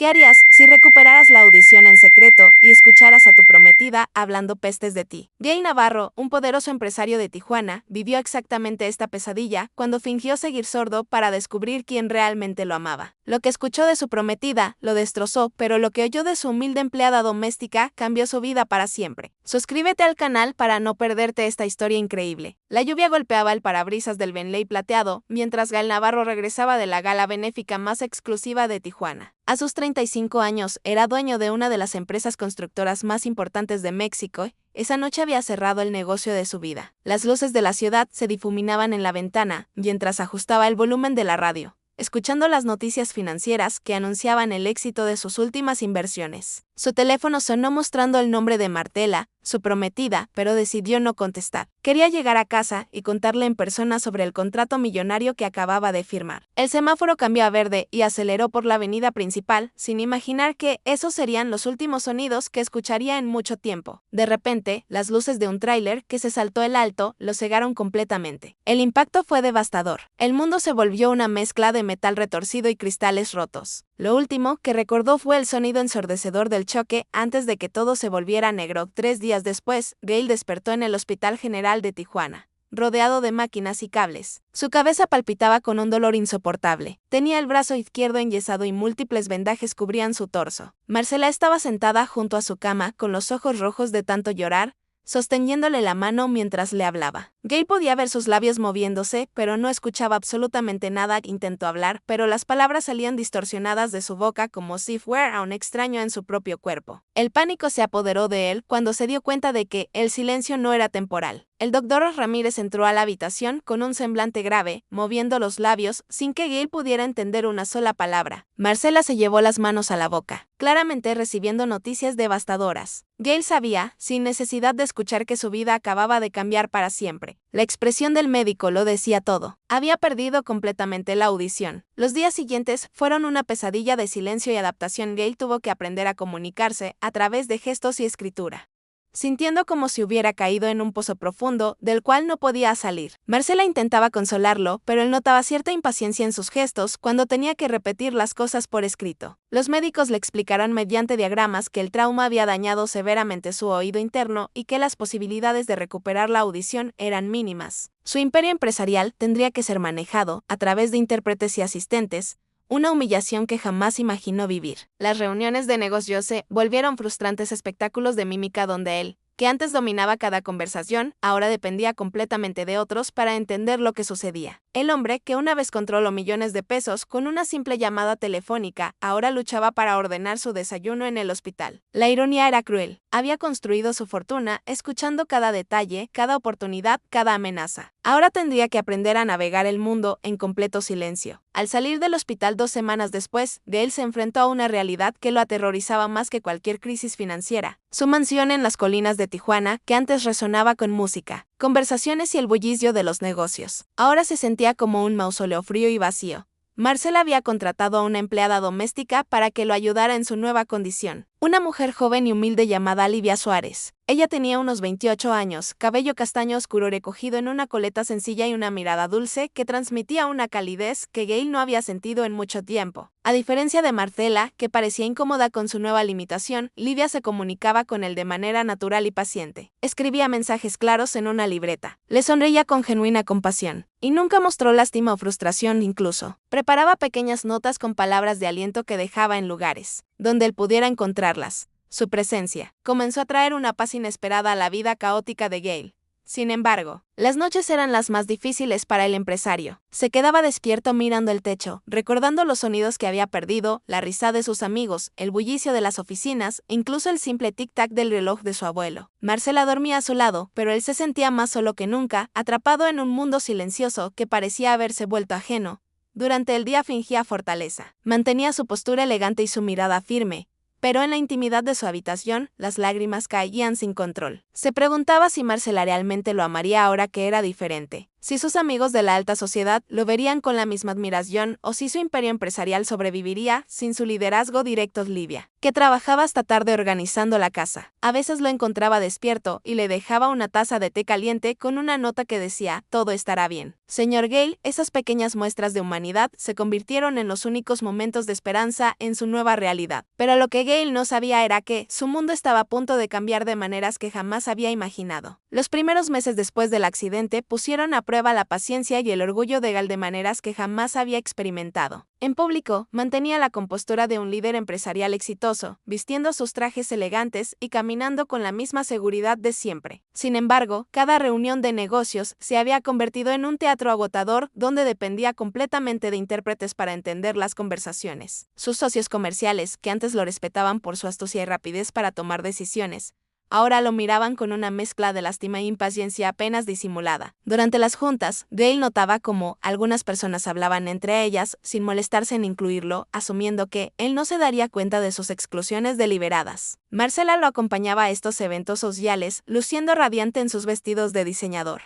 ¿Qué harías si recuperaras la audición en secreto y escucharas a tu prometida hablando pestes de ti? Gail Navarro, un poderoso empresario de Tijuana, vivió exactamente esta pesadilla cuando fingió seguir sordo para descubrir quién realmente lo amaba. Lo que escuchó de su prometida lo destrozó, pero lo que oyó de su humilde empleada doméstica cambió su vida para siempre. Suscríbete al canal para no perderte esta historia increíble. La lluvia golpeaba el parabrisas del Bentley plateado mientras Gail Navarro regresaba de la gala benéfica más exclusiva de Tijuana. A sus 35 años, era dueño de una de las empresas constructoras más importantes de México. Esa noche había cerrado el negocio de su vida. Las luces de la ciudad se difuminaban en la ventana mientras ajustaba el volumen de la radio, escuchando las noticias financieras que anunciaban el éxito de sus últimas inversiones. Su teléfono sonó mostrando el nombre de Martela, su prometida, pero decidió no contestar. Quería llegar a casa y contarle en persona sobre el contrato millonario que acababa de firmar. El semáforo cambió a verde y aceleró por la avenida principal, sin imaginar que esos serían los últimos sonidos que escucharía en mucho tiempo. De repente, las luces de un tráiler que se saltó el alto lo cegaron completamente. El impacto fue devastador. El mundo se volvió una mezcla de metal retorcido y cristales rotos. Lo último que recordó fue el sonido ensordecedor del choque antes de que todo se volviera negro. 3 días después, Gail despertó en el Hospital General de Tijuana, rodeado de máquinas y cables. Su cabeza palpitaba con un dolor insoportable. Tenía el brazo izquierdo enyesado y múltiples vendajes cubrían su torso. Marcela estaba sentada junto a su cama con los ojos rojos de tanto llorar, sosteniéndole la mano mientras le hablaba. Gail podía ver sus labios moviéndose, pero no escuchaba absolutamente nada. Intentó hablar, pero las palabras salían distorsionadas de su boca como si fuera un extraño en su propio cuerpo. El pánico se apoderó de él cuando se dio cuenta de que el silencio no era temporal. El doctor Ramírez entró a la habitación con un semblante grave, moviendo los labios sin que Gail pudiera entender una sola palabra. Marcela se llevó las manos a la boca, claramente recibiendo noticias devastadoras. Gail sabía, sin necesidad de escuchar, que su vida acababa de cambiar para siempre. La expresión del médico lo decía todo. Había perdido completamente la audición. Los días siguientes fueron una pesadilla de silencio y adaptación. Gail tuvo que aprender a comunicarse a través de gestos y escritura, sintiendo como si hubiera caído en un pozo profundo del cual no podía salir. Marcela intentaba consolarlo, pero él notaba cierta impaciencia en sus gestos cuando tenía que repetir las cosas por escrito. Los médicos le explicaron mediante diagramas que el trauma había dañado severamente su oído interno y que las posibilidades de recuperar la audición eran mínimas. Su imperio empresarial tendría que ser manejado a través de intérpretes y asistentes, una humillación que jamás imaginó vivir. Las reuniones de negocios se volvieron frustrantes espectáculos de mímica donde él, que antes dominaba cada conversación, ahora dependía completamente de otros para entender lo que sucedía. El hombre, que una vez controló millones de pesos con una simple llamada telefónica, ahora luchaba para ordenar su desayuno en el hospital. La ironía era cruel. Había construido su fortuna escuchando cada detalle, cada oportunidad, cada amenaza. Ahora tendría que aprender a navegar el mundo en completo silencio. Al salir del hospital 2 semanas después, Gail se enfrentó a una realidad que lo aterrorizaba más que cualquier crisis financiera. Su mansión en las colinas de Tijuana, que antes resonaba con música, conversaciones y el bullicio de los negocios, ahora se sentía como un mausoleo frío y vacío. Marcela había contratado a una empleada doméstica para que lo ayudara en su nueva condición, una mujer joven y humilde llamada Livia Suárez. Ella tenía unos 28 años, cabello castaño oscuro recogido en una coleta sencilla y una mirada dulce que transmitía una calidez que Gail no había sentido en mucho tiempo. A diferencia de Marcela, que parecía incómoda con su nueva limitación, Livia se comunicaba con él de manera natural y paciente. Escribía mensajes claros en una libreta. Le sonreía con genuina compasión, y nunca mostró lástima o frustración incluso. Preparaba pequeñas notas con palabras de aliento que dejaba en lugares donde él pudiera encontrarlas. Su presencia comenzó a traer una paz inesperada a la vida caótica de Gail. Sin embargo, las noches eran las más difíciles para el empresario. Se quedaba despierto mirando el techo, recordando los sonidos que había perdido, la risa de sus amigos, el bullicio de las oficinas, incluso el simple tic-tac del reloj de su abuelo. Marcela dormía a su lado, pero él se sentía más solo que nunca, atrapado en un mundo silencioso que parecía haberse vuelto ajeno. Durante el día fingía fortaleza, mantenía su postura elegante y su mirada firme, pero en la intimidad de su habitación, las lágrimas caían sin control. Se preguntaba si Marcela realmente lo amaría ahora que era diferente. Si sus amigos de la alta sociedad lo verían con la misma admiración o si su imperio empresarial sobreviviría sin su liderazgo directo. Livia, que trabajaba hasta tarde organizando la casa, a veces lo encontraba despierto y le dejaba una taza de té caliente con una nota que decía: todo estará bien. Señor Gale, esas pequeñas muestras de humanidad se convirtieron en los únicos momentos de esperanza en su nueva realidad. Pero lo que Gale no sabía era que su mundo estaba a punto de cambiar de maneras que jamás había imaginado. Los primeros meses después del accidente pusieron a prueba la paciencia y el orgullo de Gale de maneras que jamás había experimentado. En público, mantenía la compostura de un líder empresarial exitoso, vistiendo sus trajes elegantes y caminando con la misma seguridad de siempre. Sin embargo, cada reunión de negocios se había convertido en un teatro agotador donde dependía completamente de intérpretes para entender las conversaciones. Sus socios comerciales, que antes lo respetaban por su astucia y rapidez para tomar decisiones, ahora lo miraban con una mezcla de lástima e impaciencia apenas disimulada. Durante las juntas, Gale notaba cómo algunas personas hablaban entre ellas sin molestarse en incluirlo, asumiendo que él no se daría cuenta de sus exclusiones deliberadas. Marcela lo acompañaba a estos eventos sociales, luciendo radiante en sus vestidos de diseñador.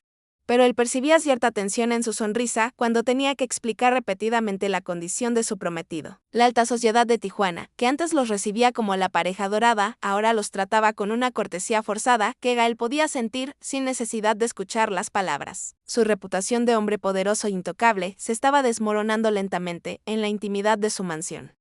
Pero él percibía cierta tensión en su sonrisa cuando tenía que explicar repetidamente la condición de su prometido. La alta sociedad de Tijuana, que antes los recibía como la pareja dorada, ahora los trataba con una cortesía forzada que Gale podía sentir sin necesidad de escuchar las palabras. Su reputación de hombre poderoso e intocable se estaba desmoronando lentamente en la intimidad de su mansión.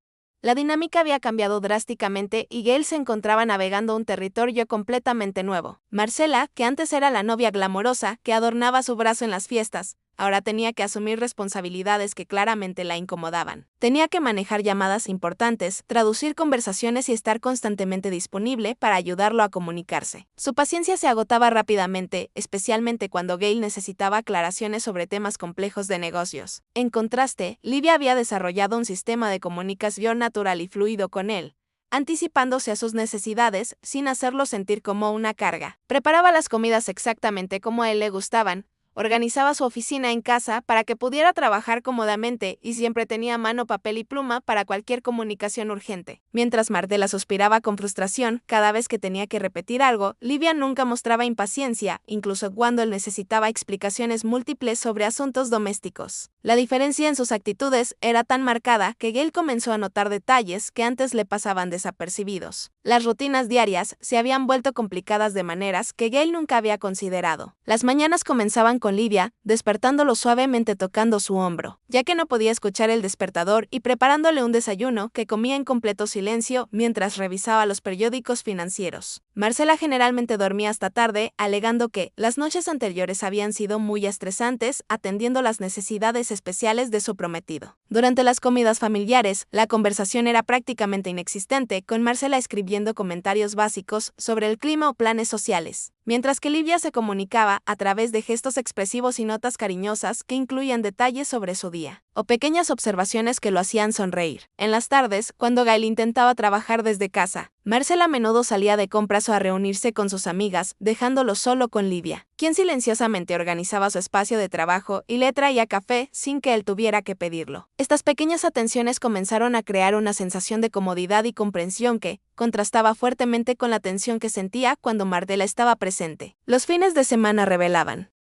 La dinámica había cambiado drásticamente y Gale se encontraba navegando un territorio completamente nuevo. Marcela, que antes era la novia glamorosa que adornaba su brazo en las fiestas, ahora tenía que asumir responsabilidades que claramente la incomodaban. Tenía que manejar llamadas importantes, traducir conversaciones y estar constantemente disponible para ayudarlo a comunicarse. Su paciencia se agotaba rápidamente, especialmente cuando Gale necesitaba aclaraciones sobre temas complejos de negocios. En contraste, Livia había desarrollado un sistema de comunicación natural y fluido con él, anticipándose a sus necesidades sin hacerlo sentir como una carga. Preparaba las comidas exactamente como a él le gustaban, organizaba su oficina en casa para que pudiera trabajar cómodamente y siempre tenía a mano papel y pluma para cualquier comunicación urgente. Mientras Marcela suspiraba con frustración cada vez que tenía que repetir algo, Livia nunca mostraba impaciencia, incluso cuando él necesitaba explicaciones múltiples sobre asuntos domésticos. La diferencia en sus actitudes era tan marcada que Gale comenzó a notar detalles que antes le pasaban desapercibidos. Las rutinas diarias se habían vuelto complicadas de maneras que Gale nunca había considerado. Las mañanas comenzaban con Livia, despertándolo suavemente tocando su hombro, ya que no podía escuchar el despertador, y preparándole un desayuno que comía en completo silencio mientras revisaba los periódicos financieros. Marcela generalmente dormía hasta tarde, alegando que las noches anteriores habían sido muy estresantes, atendiendo las necesidades especiales de su prometido. Durante las comidas familiares, la conversación era prácticamente inexistente, con Marcela escribiendo comentarios básicos sobre el clima o planes sociales, mientras que Livia se comunicaba a través de gestos expresivos y notas cariñosas que incluían detalles sobre su día, o pequeñas observaciones que lo hacían sonreír. En las tardes, cuando Gale intentaba trabajar desde casa, Marcela a menudo salía de compras o a reunirse con sus amigas, dejándolo solo con Livia, quien silenciosamente organizaba su espacio de trabajo y le traía café sin que él tuviera que pedirlo. Estas pequeñas atenciones comenzaron a crear una sensación de comodidad y comprensión que contrastaba fuertemente con la tensión que sentía cuando Marcela estaba presente. Los fines de semana revelaban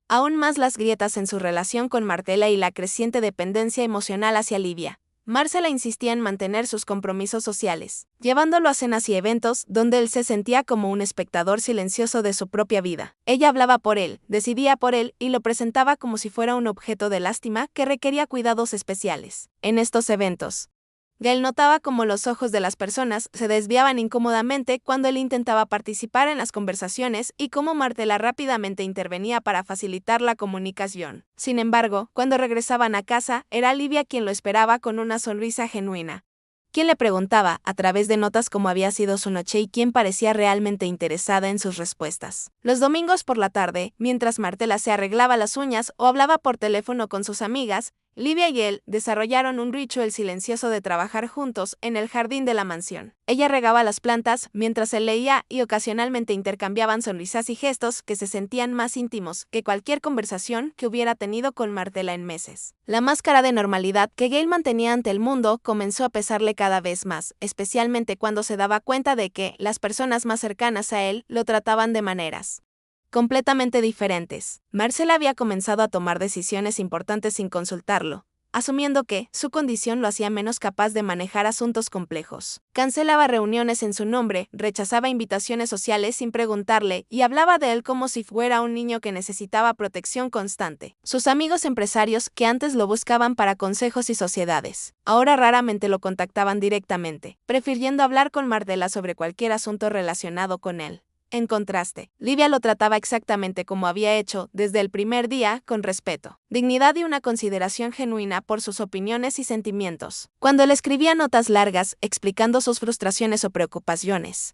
aún más las grietas en su relación con Marcela y la creciente dependencia emocional hacia Livia. Marcela insistía en mantener sus compromisos sociales, llevándolo a cenas y eventos donde él se sentía como un espectador silencioso de su propia vida. Ella hablaba por él, decidía por él y lo presentaba como si fuera un objeto de lástima que requería cuidados especiales. En estos eventos, Gale notaba cómo los ojos de las personas se desviaban incómodamente cuando él intentaba participar en las conversaciones y cómo Marcela rápidamente intervenía para facilitar la comunicación. Sin embargo, cuando regresaban a casa, era Livia quien lo esperaba con una sonrisa genuina, quien le preguntaba a través de notas cómo había sido su noche y quien parecía realmente interesada en sus respuestas. Los domingos por la tarde, mientras Marcela se arreglaba las uñas o hablaba por teléfono con sus amigas, Livia y él desarrollaron un ritual silencioso de trabajar juntos en el jardín de la mansión. Ella regaba las plantas mientras él leía y ocasionalmente intercambiaban sonrisas y gestos que se sentían más íntimos que cualquier conversación que hubiera tenido con Marcela en meses. La máscara de normalidad que Gale mantenía ante el mundo comenzó a pesarle cada vez más, especialmente cuando se daba cuenta de que las personas más cercanas a él lo trataban de maneras completamente diferentes. Marcela había comenzado a tomar decisiones importantes sin consultarlo, asumiendo que su condición lo hacía menos capaz de manejar asuntos complejos. Cancelaba reuniones en su nombre, rechazaba invitaciones sociales sin preguntarle y hablaba de él como si fuera un niño que necesitaba protección constante. Sus amigos empresarios, que antes lo buscaban para consejos y sociedades, ahora raramente lo contactaban directamente, prefiriendo hablar con Marcela sobre cualquier asunto relacionado con él. En contraste, Livia lo trataba exactamente como había hecho desde el primer día, con respeto, dignidad y una consideración genuina por sus opiniones y sentimientos. Cuando le escribía notas largas explicando sus frustraciones o preocupaciones,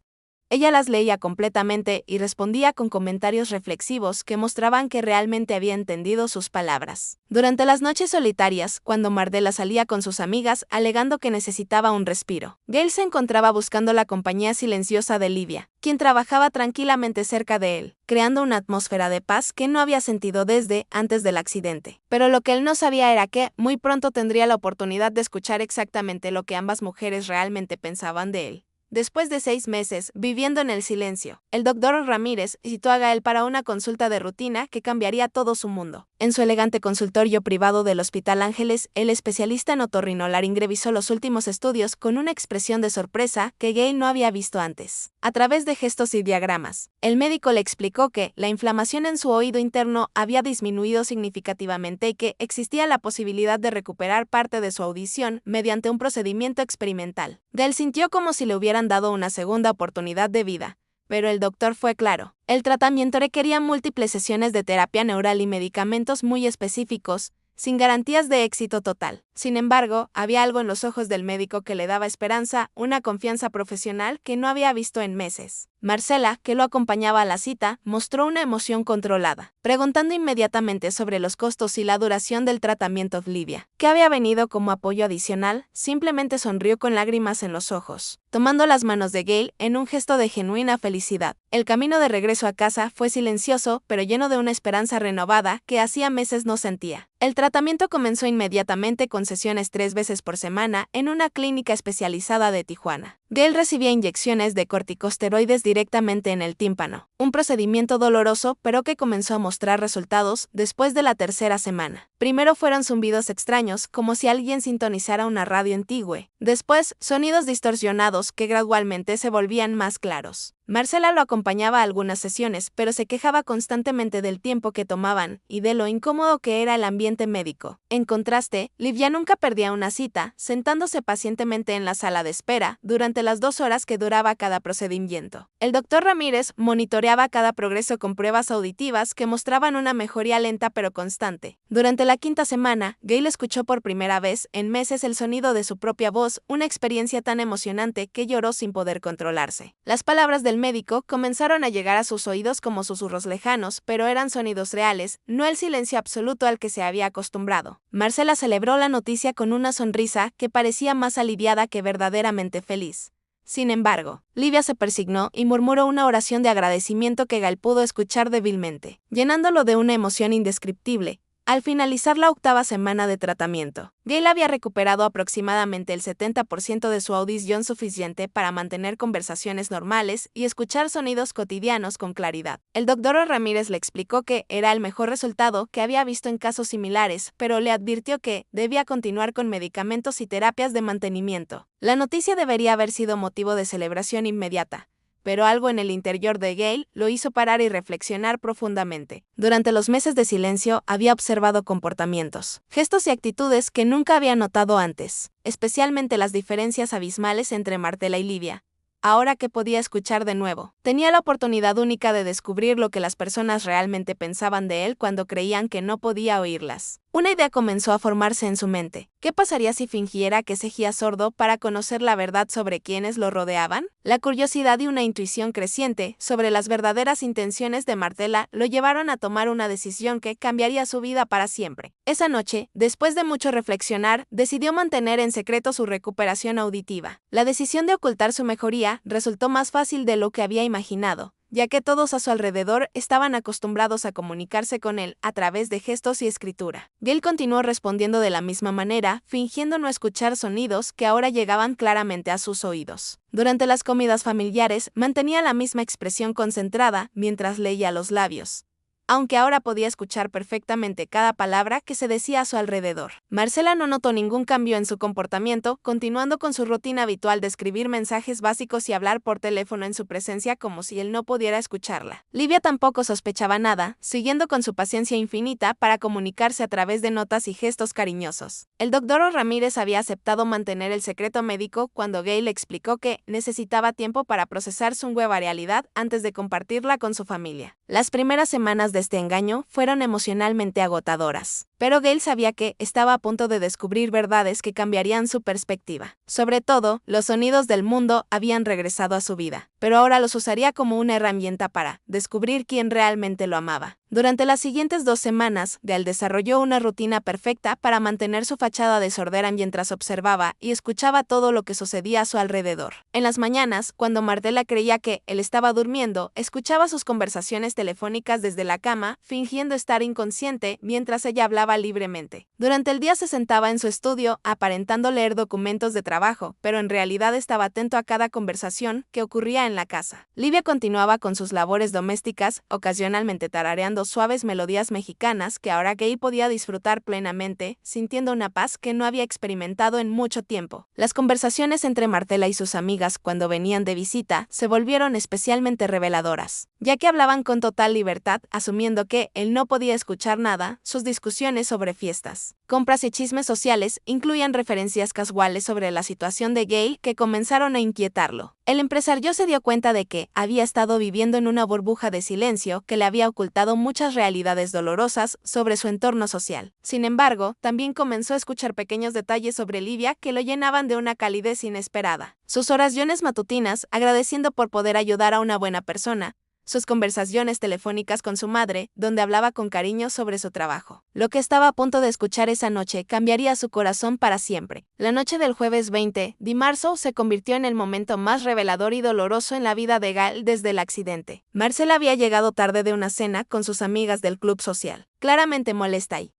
ella las leía completamente y respondía con comentarios reflexivos que mostraban que realmente había entendido sus palabras. Durante las noches solitarias, cuando Marcela salía con sus amigas alegando que necesitaba un respiro, Gale se encontraba buscando la compañía silenciosa de Livia, quien trabajaba tranquilamente cerca de él, creando una atmósfera de paz que no había sentido desde antes del accidente. Pero lo que él no sabía era que, muy pronto tendría la oportunidad de escuchar exactamente lo que ambas mujeres realmente pensaban de él. Después de 6 meses viviendo en el silencio, el doctor Ramírez citó a Gael para una consulta de rutina que cambiaría todo su mundo. En su elegante consultorio privado del Hospital Ángeles, el especialista en otorrinolaringología revisó los últimos estudios con una expresión de sorpresa que Gail no había visto antes. A través de gestos y diagramas, el médico le explicó que la inflamación en su oído interno había disminuido significativamente y que existía la posibilidad de recuperar parte de su audición mediante un procedimiento experimental. Gail sintió como si le hubieran dado una segunda oportunidad de vida, pero el doctor fue claro. El tratamiento requería múltiples sesiones de terapia neural y medicamentos muy específicos, sin garantías de éxito total. Sin embargo, había algo en los ojos del médico que le daba esperanza, una confianza profesional que no había visto en meses. Marcela, que lo acompañaba a la cita, mostró una emoción controlada, preguntando inmediatamente sobre los costos y la duración del tratamiento de Livia, que había venido como apoyo adicional. Simplemente sonrió con lágrimas en los ojos, tomando las manos de Gail en un gesto de genuina felicidad. El camino de regreso a casa fue silencioso, pero lleno de una esperanza renovada que hacía meses no sentía. El tratamiento comenzó inmediatamente con sesiones 3 veces por semana en una clínica especializada de Tijuana. Gail recibía inyecciones de corticosteroides directamente en el tímpano, un procedimiento doloroso pero que comenzó a mostrar resultados después de la tercera semana. Primero fueron zumbidos extraños, como si alguien sintonizara una radio antigua. Después, sonidos distorsionados que gradualmente se volvían más claros. Marcela lo acompañaba a algunas sesiones, pero se quejaba constantemente del tiempo que tomaban y de lo incómodo que era el ambiente médico. En contraste, Livia nunca perdía una cita, sentándose pacientemente en la sala de espera durante las 2 horas que duraba cada procedimiento. El doctor Ramírez monitoreaba cada progreso con pruebas auditivas que mostraban una mejoría lenta pero constante. Durante la 5ª semana, Gail escuchó por primera vez en meses el sonido de su propia voz, una experiencia tan emocionante que lloró sin poder controlarse. Las palabras del médico comenzaron a llegar a sus oídos como susurros lejanos, pero eran sonidos reales, no el silencio absoluto al que se había acostumbrado. Marcela celebró la noticia con una sonrisa que parecía más aliviada que verdaderamente feliz. Sin embargo, Livia se persignó y murmuró una oración de agradecimiento que Gail pudo escuchar débilmente, llenándolo de una emoción indescriptible. Al finalizar la 8ª semana de tratamiento, Gail había recuperado aproximadamente el 70% de su audición, suficiente para mantener conversaciones normales y escuchar sonidos cotidianos con claridad. El doctor Ramírez le explicó que era el mejor resultado que había visto en casos similares, pero le advirtió que debía continuar con medicamentos y terapias de mantenimiento. La noticia debería haber sido motivo de celebración inmediata, pero algo en el interior de Gail lo hizo parar y reflexionar profundamente. Durante los meses de silencio había observado comportamientos, gestos y actitudes que nunca había notado antes, especialmente las diferencias abismales entre Marcela y Livia. Ahora que podía escuchar de nuevo, tenía la oportunidad única de descubrir lo que las personas realmente pensaban de él cuando creían que no podía oírlas. Una idea comenzó a formarse en su mente. ¿Qué pasaría si fingiera que seguía sordo para conocer la verdad sobre quienes lo rodeaban? La curiosidad y una intuición creciente sobre las verdaderas intenciones de Marcela lo llevaron a tomar una decisión que cambiaría su vida para siempre. Esa noche, después de mucho reflexionar, decidió mantener en secreto su recuperación auditiva. La decisión de ocultar su mejoría resultó más fácil de lo que había imaginado. ya que todos a su alrededor estaban acostumbrados a comunicarse con él a través de gestos y escritura. Gale continuó respondiendo de la misma manera, fingiendo no escuchar sonidos que ahora llegaban claramente a sus oídos. Durante las comidas familiares, mantenía la misma expresión concentrada mientras leía los labios, aunque ahora podía escuchar perfectamente cada palabra que se decía a su alrededor. Marcela no notó ningún cambio en su comportamiento, continuando con su rutina habitual de escribir mensajes básicos y hablar por teléfono en su presencia como si él no pudiera escucharla. Livia tampoco sospechaba nada, siguiendo con su paciencia infinita para comunicarse a través de notas y gestos cariñosos. El doctor Ramírez había aceptado mantener el secreto médico cuando Gale le explicó que necesitaba tiempo para procesar su nueva realidad antes de compartirla con su familia. Las primeras semanas de este engaño fueron emocionalmente agotadoras, pero Gale sabía que estaba a punto de descubrir verdades que cambiarían su perspectiva. Sobre todo, los sonidos del mundo habían regresado a su vida, pero ahora los usaría como una herramienta para descubrir quién realmente lo amaba. Durante las siguientes 2 semanas, Gale desarrolló una rutina perfecta para mantener su fachada de sordera mientras observaba y escuchaba todo lo que sucedía a su alrededor. En las mañanas, cuando Martela creía que él estaba durmiendo, escuchaba sus conversaciones telefónicas desde la cama, fingiendo estar inconsciente mientras ella hablaba libremente. Durante el día se sentaba en su estudio, aparentando leer documentos de trabajo, pero en realidad estaba atento a cada conversación que ocurría en la casa. Livia continuaba con sus labores domésticas, ocasionalmente tarareando suaves melodías mexicanas que ahora Gale podía disfrutar plenamente, sintiendo una paz que no había experimentado en mucho tiempo. Las conversaciones entre Martela y sus amigas cuando venían de visita se volvieron especialmente reveladoras, ya que hablaban con total libertad, asumiendo que él no podía escuchar nada. Sus discusiones sobre fiestas, compras y chismes sociales incluían referencias casuales sobre la situación de Gale que comenzaron a inquietarlo. El empresario se dio cuenta de que había estado viviendo en una burbuja de silencio que le había ocultado muchas realidades dolorosas sobre su entorno social. Sin embargo, también comenzó a escuchar pequeños detalles sobre Livia que lo llenaban de una calidez inesperada. Sus oraciones matutinas, agradeciendo por poder ayudar a una buena persona, sus conversaciones telefónicas con su madre, donde hablaba con cariño sobre su trabajo. Lo que estaba a punto de escuchar esa noche cambiaría su corazón para siempre. La noche del jueves 20 de marzo se convirtió en el momento más revelador y doloroso en la vida de Gale desde el accidente. Marcela había llegado tarde de una cena con sus amigas del club social, claramente molesta y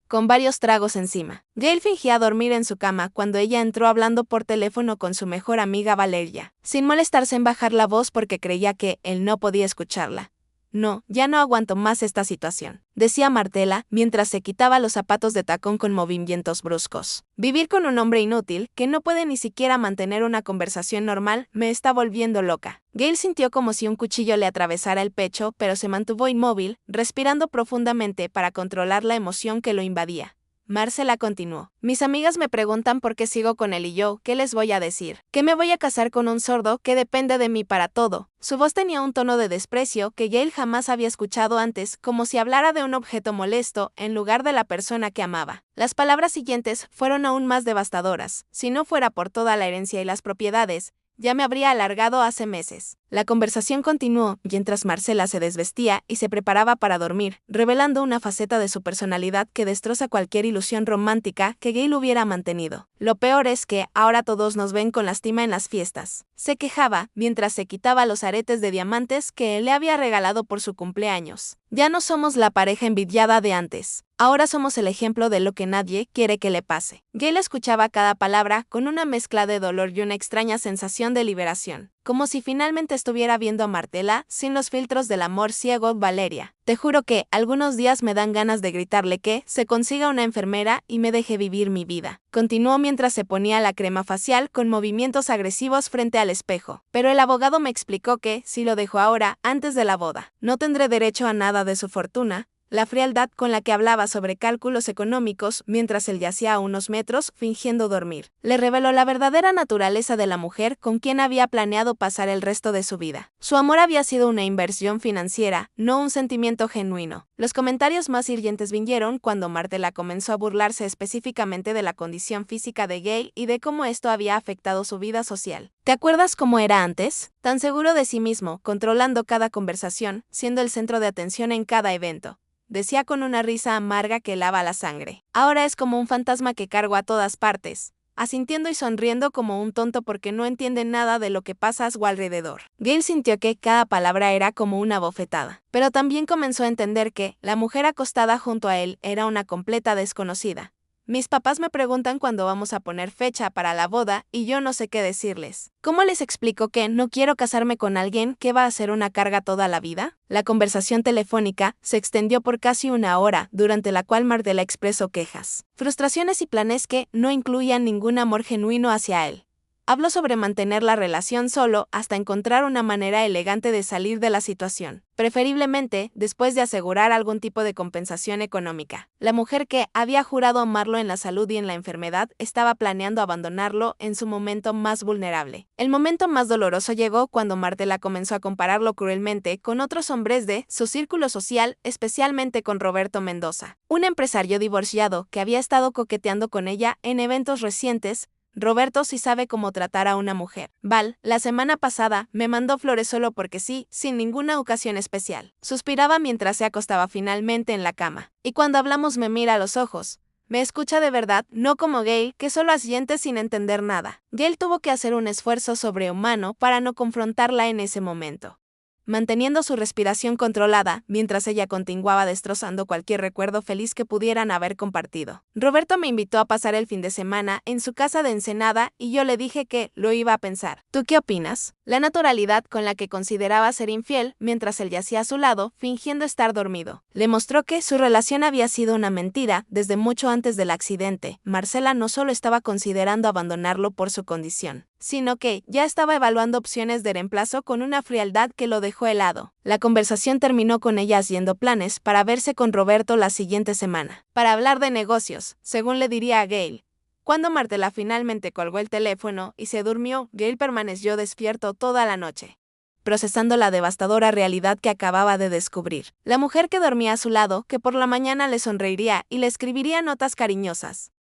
con varios tragos encima. Gale fingía dormir en su cama cuando ella entró hablando por teléfono con su mejor amiga Valeria, sin molestarse en bajar la voz porque creía que él no podía escucharla. No, ya no aguanto más esta situación, decía Martela mientras se quitaba los zapatos de tacón con movimientos bruscos. Vivir con un hombre inútil que no puede ni siquiera mantener una conversación normal me está volviendo loca. Gale sintió como si un cuchillo le atravesara el pecho, pero se mantuvo inmóvil, respirando profundamente para controlar la emoción que lo invadía. Marcela continuó. Mis amigas me preguntan por qué sigo con él y yo, ¿qué les voy a decir? ¿Que me voy a casar con un sordo que depende de mí para todo? Su voz tenía un tono de desprecio que Gale jamás había escuchado antes, como si hablara de un objeto molesto en lugar de la persona que amaba. Las palabras siguientes fueron aún más devastadoras. Si no fuera por toda la herencia y las propiedades, ya me habría alargado hace meses. La conversación continuó mientras Marcela se desvestía y se preparaba para dormir, revelando una faceta de su personalidad que destroza cualquier ilusión romántica que Gale hubiera mantenido. Lo peor es que ahora todos nos ven con lástima en las fiestas, se quejaba mientras se quitaba los aretes de diamantes que él le había regalado por su cumpleaños. Ya no somos la pareja envidiada de antes. Ahora somos el ejemplo de lo que nadie quiere que le pase. Gale escuchaba cada palabra con una mezcla de dolor y una extraña sensación de liberación, como si finalmente estuviera viendo a Martela sin los filtros del amor ciego. Valeria, te juro que algunos días me dan ganas de gritarle que se consiga una enfermera y me deje vivir mi vida. Continuó mientras se ponía la crema facial con movimientos agresivos frente al espejo. Pero el abogado me explicó que, si lo dejo ahora, antes de la boda, no tendré derecho a nada de su fortuna. La frialdad con la que hablaba sobre cálculos económicos mientras él yacía a unos metros fingiendo dormir, le reveló la verdadera naturaleza de la mujer con quien había planeado pasar el resto de su vida. Su amor había sido una inversión financiera, no un sentimiento genuino. Los comentarios más hirientes vinieron cuando Martela comenzó a burlarse específicamente de la condición física de Gale y de cómo esto había afectado su vida social. ¿Te acuerdas cómo era antes? Tan seguro de sí mismo, controlando cada conversación, siendo el centro de atención en cada evento, decía con una risa amarga que helaba la sangre. Ahora es como un fantasma que cargo a todas partes. asintiendo y sonriendo como un tonto porque no entiende nada de lo que pasa a su alrededor. Gale sintió que cada palabra era como una bofetada, pero también comenzó a entender que la mujer acostada junto a él era una completa desconocida. Mis papás me preguntan cuándo vamos a poner fecha para la boda y yo no sé qué decirles. ¿Cómo les explico que no quiero casarme con alguien que va a ser una carga toda la vida? La conversación telefónica se extendió por casi una hora, durante la cual Martela expresó quejas, frustraciones y planes que no incluían ningún amor genuino hacia él. Habló sobre mantener la relación solo hasta encontrar una manera elegante de salir de la situación, preferiblemente después de asegurar algún tipo de compensación económica. La mujer que había jurado amarlo en la salud y en la enfermedad estaba planeando abandonarlo en su momento más vulnerable. El momento más doloroso llegó cuando Martela comenzó a compararlo cruelmente con otros hombres de su círculo social, especialmente con Roberto Mendoza, un empresario divorciado que había estado coqueteando con ella en eventos recientes. Roberto sí sabe cómo tratar a una mujer. Val, la semana pasada, me mandó flores solo porque sí, sin ninguna ocasión especial. Suspiraba mientras se acostaba finalmente en la cama. Y cuando hablamos me mira a los ojos. Me escucha de verdad, no como Gale, que solo asiente sin entender nada. Gale tuvo que hacer un esfuerzo sobrehumano para no confrontarla en ese momento, manteniendo su respiración controlada, mientras ella continuaba destrozando cualquier recuerdo feliz que pudieran haber compartido. Roberto me invitó a pasar el fin de semana en su casa de Ensenada y yo le dije que lo iba a pensar. ¿Tú qué opinas? La naturalidad con la que consideraba ser infiel mientras él yacía a su lado, fingiendo estar dormido, le mostró que su relación había sido una mentira desde mucho antes del accidente. Marcela no solo estaba considerando abandonarlo por su condición, sino que ya estaba evaluando opciones de reemplazo con una frialdad que lo dejó helado. La conversación terminó con ella haciendo planes para verse con Roberto la siguiente semana, para hablar de negocios, según le diría a Gale. Cuando Martela finalmente colgó el teléfono y se durmió, Gale permaneció despierto toda la noche, procesando la devastadora realidad que acababa de descubrir. La mujer que dormía a su lado, que por la mañana le sonreiría y le escribiría notas cariñosas,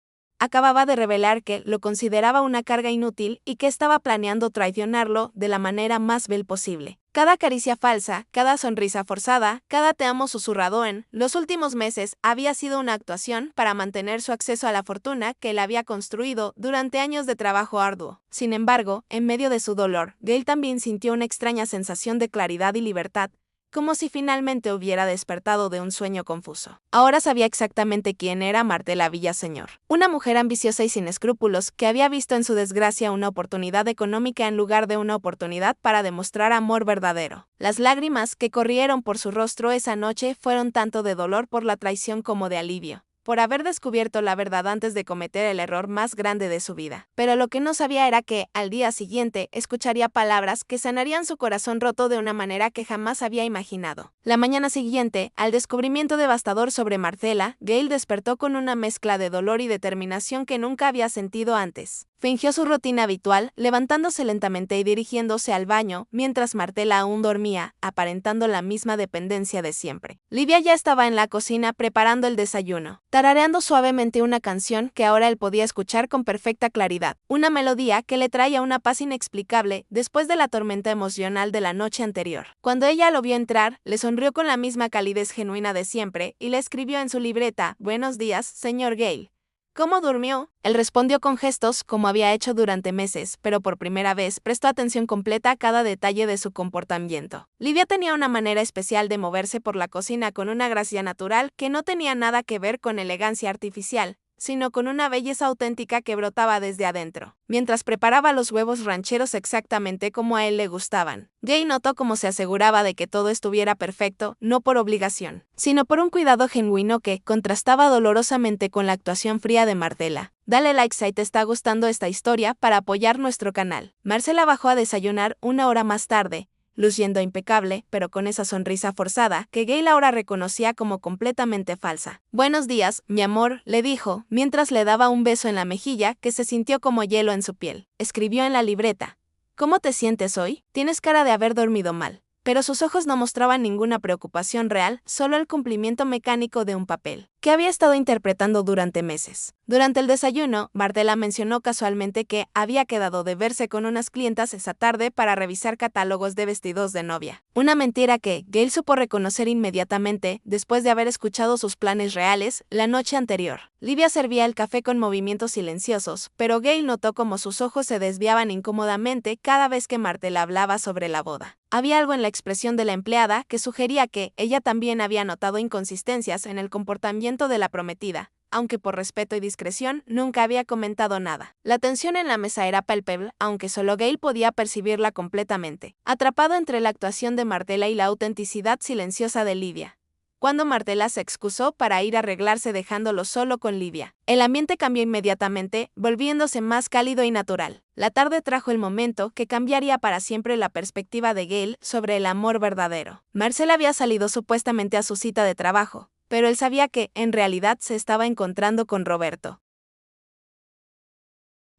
acababa de revelar que lo consideraba una carga inútil y que estaba planeando traicionarlo de la manera más vil posible. Cada caricia falsa, cada sonrisa forzada, cada te amo susurrado en los últimos meses había sido una actuación para mantener su acceso a la fortuna que él había construido durante años de trabajo arduo. Sin embargo, en medio de su dolor, Gale también sintió una extraña sensación de claridad y libertad, como si finalmente hubiera despertado de un sueño confuso. Ahora sabía exactamente quién era Martela Villaseñor, una mujer ambiciosa y sin escrúpulos que había visto en su desgracia una oportunidad económica en lugar de una oportunidad para demostrar amor verdadero. Las lágrimas que corrieron por su rostro esa noche fueron tanto de dolor por la traición como de alivio, por haber descubierto la verdad antes de cometer el error más grande de su vida. Pero lo que no sabía era que, al día siguiente, escucharía palabras que sanarían su corazón roto de una manera que jamás había imaginado. La mañana siguiente, al descubrimiento devastador sobre Marcela, Gale despertó con una mezcla de dolor y determinación que nunca había sentido antes. Fingió su rutina habitual, levantándose lentamente y dirigiéndose al baño, mientras Martela aún dormía, aparentando la misma dependencia de siempre. Livia ya estaba en la cocina preparando el desayuno, tarareando suavemente una canción que ahora él podía escuchar con perfecta claridad, una melodía que le traía una paz inexplicable después de la tormenta emocional de la noche anterior. Cuando ella lo vio entrar, le sonrió con la misma calidez genuina de siempre y le escribió en su libreta: «Buenos días, señor Gale. ¿Cómo durmió?». Él respondió con gestos, como había hecho durante meses, pero por primera vez prestó atención completa a cada detalle de su comportamiento. Livia tenía una manera especial de moverse por la cocina con una gracia natural que no tenía nada que ver con elegancia artificial, sino con una belleza auténtica que brotaba desde adentro, mientras preparaba los huevos rancheros exactamente como a él le gustaban. Gale notó cómo se aseguraba de que todo estuviera perfecto, no por obligación, sino por un cuidado genuino que contrastaba dolorosamente con la actuación fría de Martela. Dale like si te está gustando esta historia para apoyar nuestro canal. Marcela bajó a desayunar una hora más tarde, luciendo impecable, pero con esa sonrisa forzada que Gale ahora reconocía como completamente falsa. «Buenos días, mi amor», le dijo, mientras le daba un beso en la mejilla que se sintió como hielo en su piel. Escribió en la libreta: «¿Cómo te sientes hoy? Tienes cara de haber dormido mal». Pero sus ojos no mostraban ninguna preocupación real, solo el cumplimiento mecánico de un papel que había estado interpretando durante meses. Durante el desayuno, Martela mencionó casualmente que había quedado de verse con unas clientas esa tarde para revisar catálogos de vestidos de novia. Una mentira que Gail supo reconocer inmediatamente después de haber escuchado sus planes reales la noche anterior. Livia servía el café con movimientos silenciosos, pero Gail notó cómo sus ojos se desviaban incómodamente cada vez que Martela hablaba sobre la boda. Había algo en la expresión de la empleada que sugería que ella también había notado inconsistencias en el comportamiento de la prometida, aunque por respeto y discreción nunca había comentado nada. La tensión en la mesa era palpable, aunque solo Gail podía percibirla completamente, atrapado entre la actuación de Martela y la autenticidad silenciosa de Livia. Cuando Martela se excusó para ir a arreglarse dejándolo solo con Livia, el ambiente cambió inmediatamente, volviéndose más cálido y natural. La tarde trajo el momento que cambiaría para siempre la perspectiva de Gail sobre el amor verdadero. Marcela había salido supuestamente a su cita de trabajo, pero él sabía que, en realidad, se estaba encontrando con Roberto.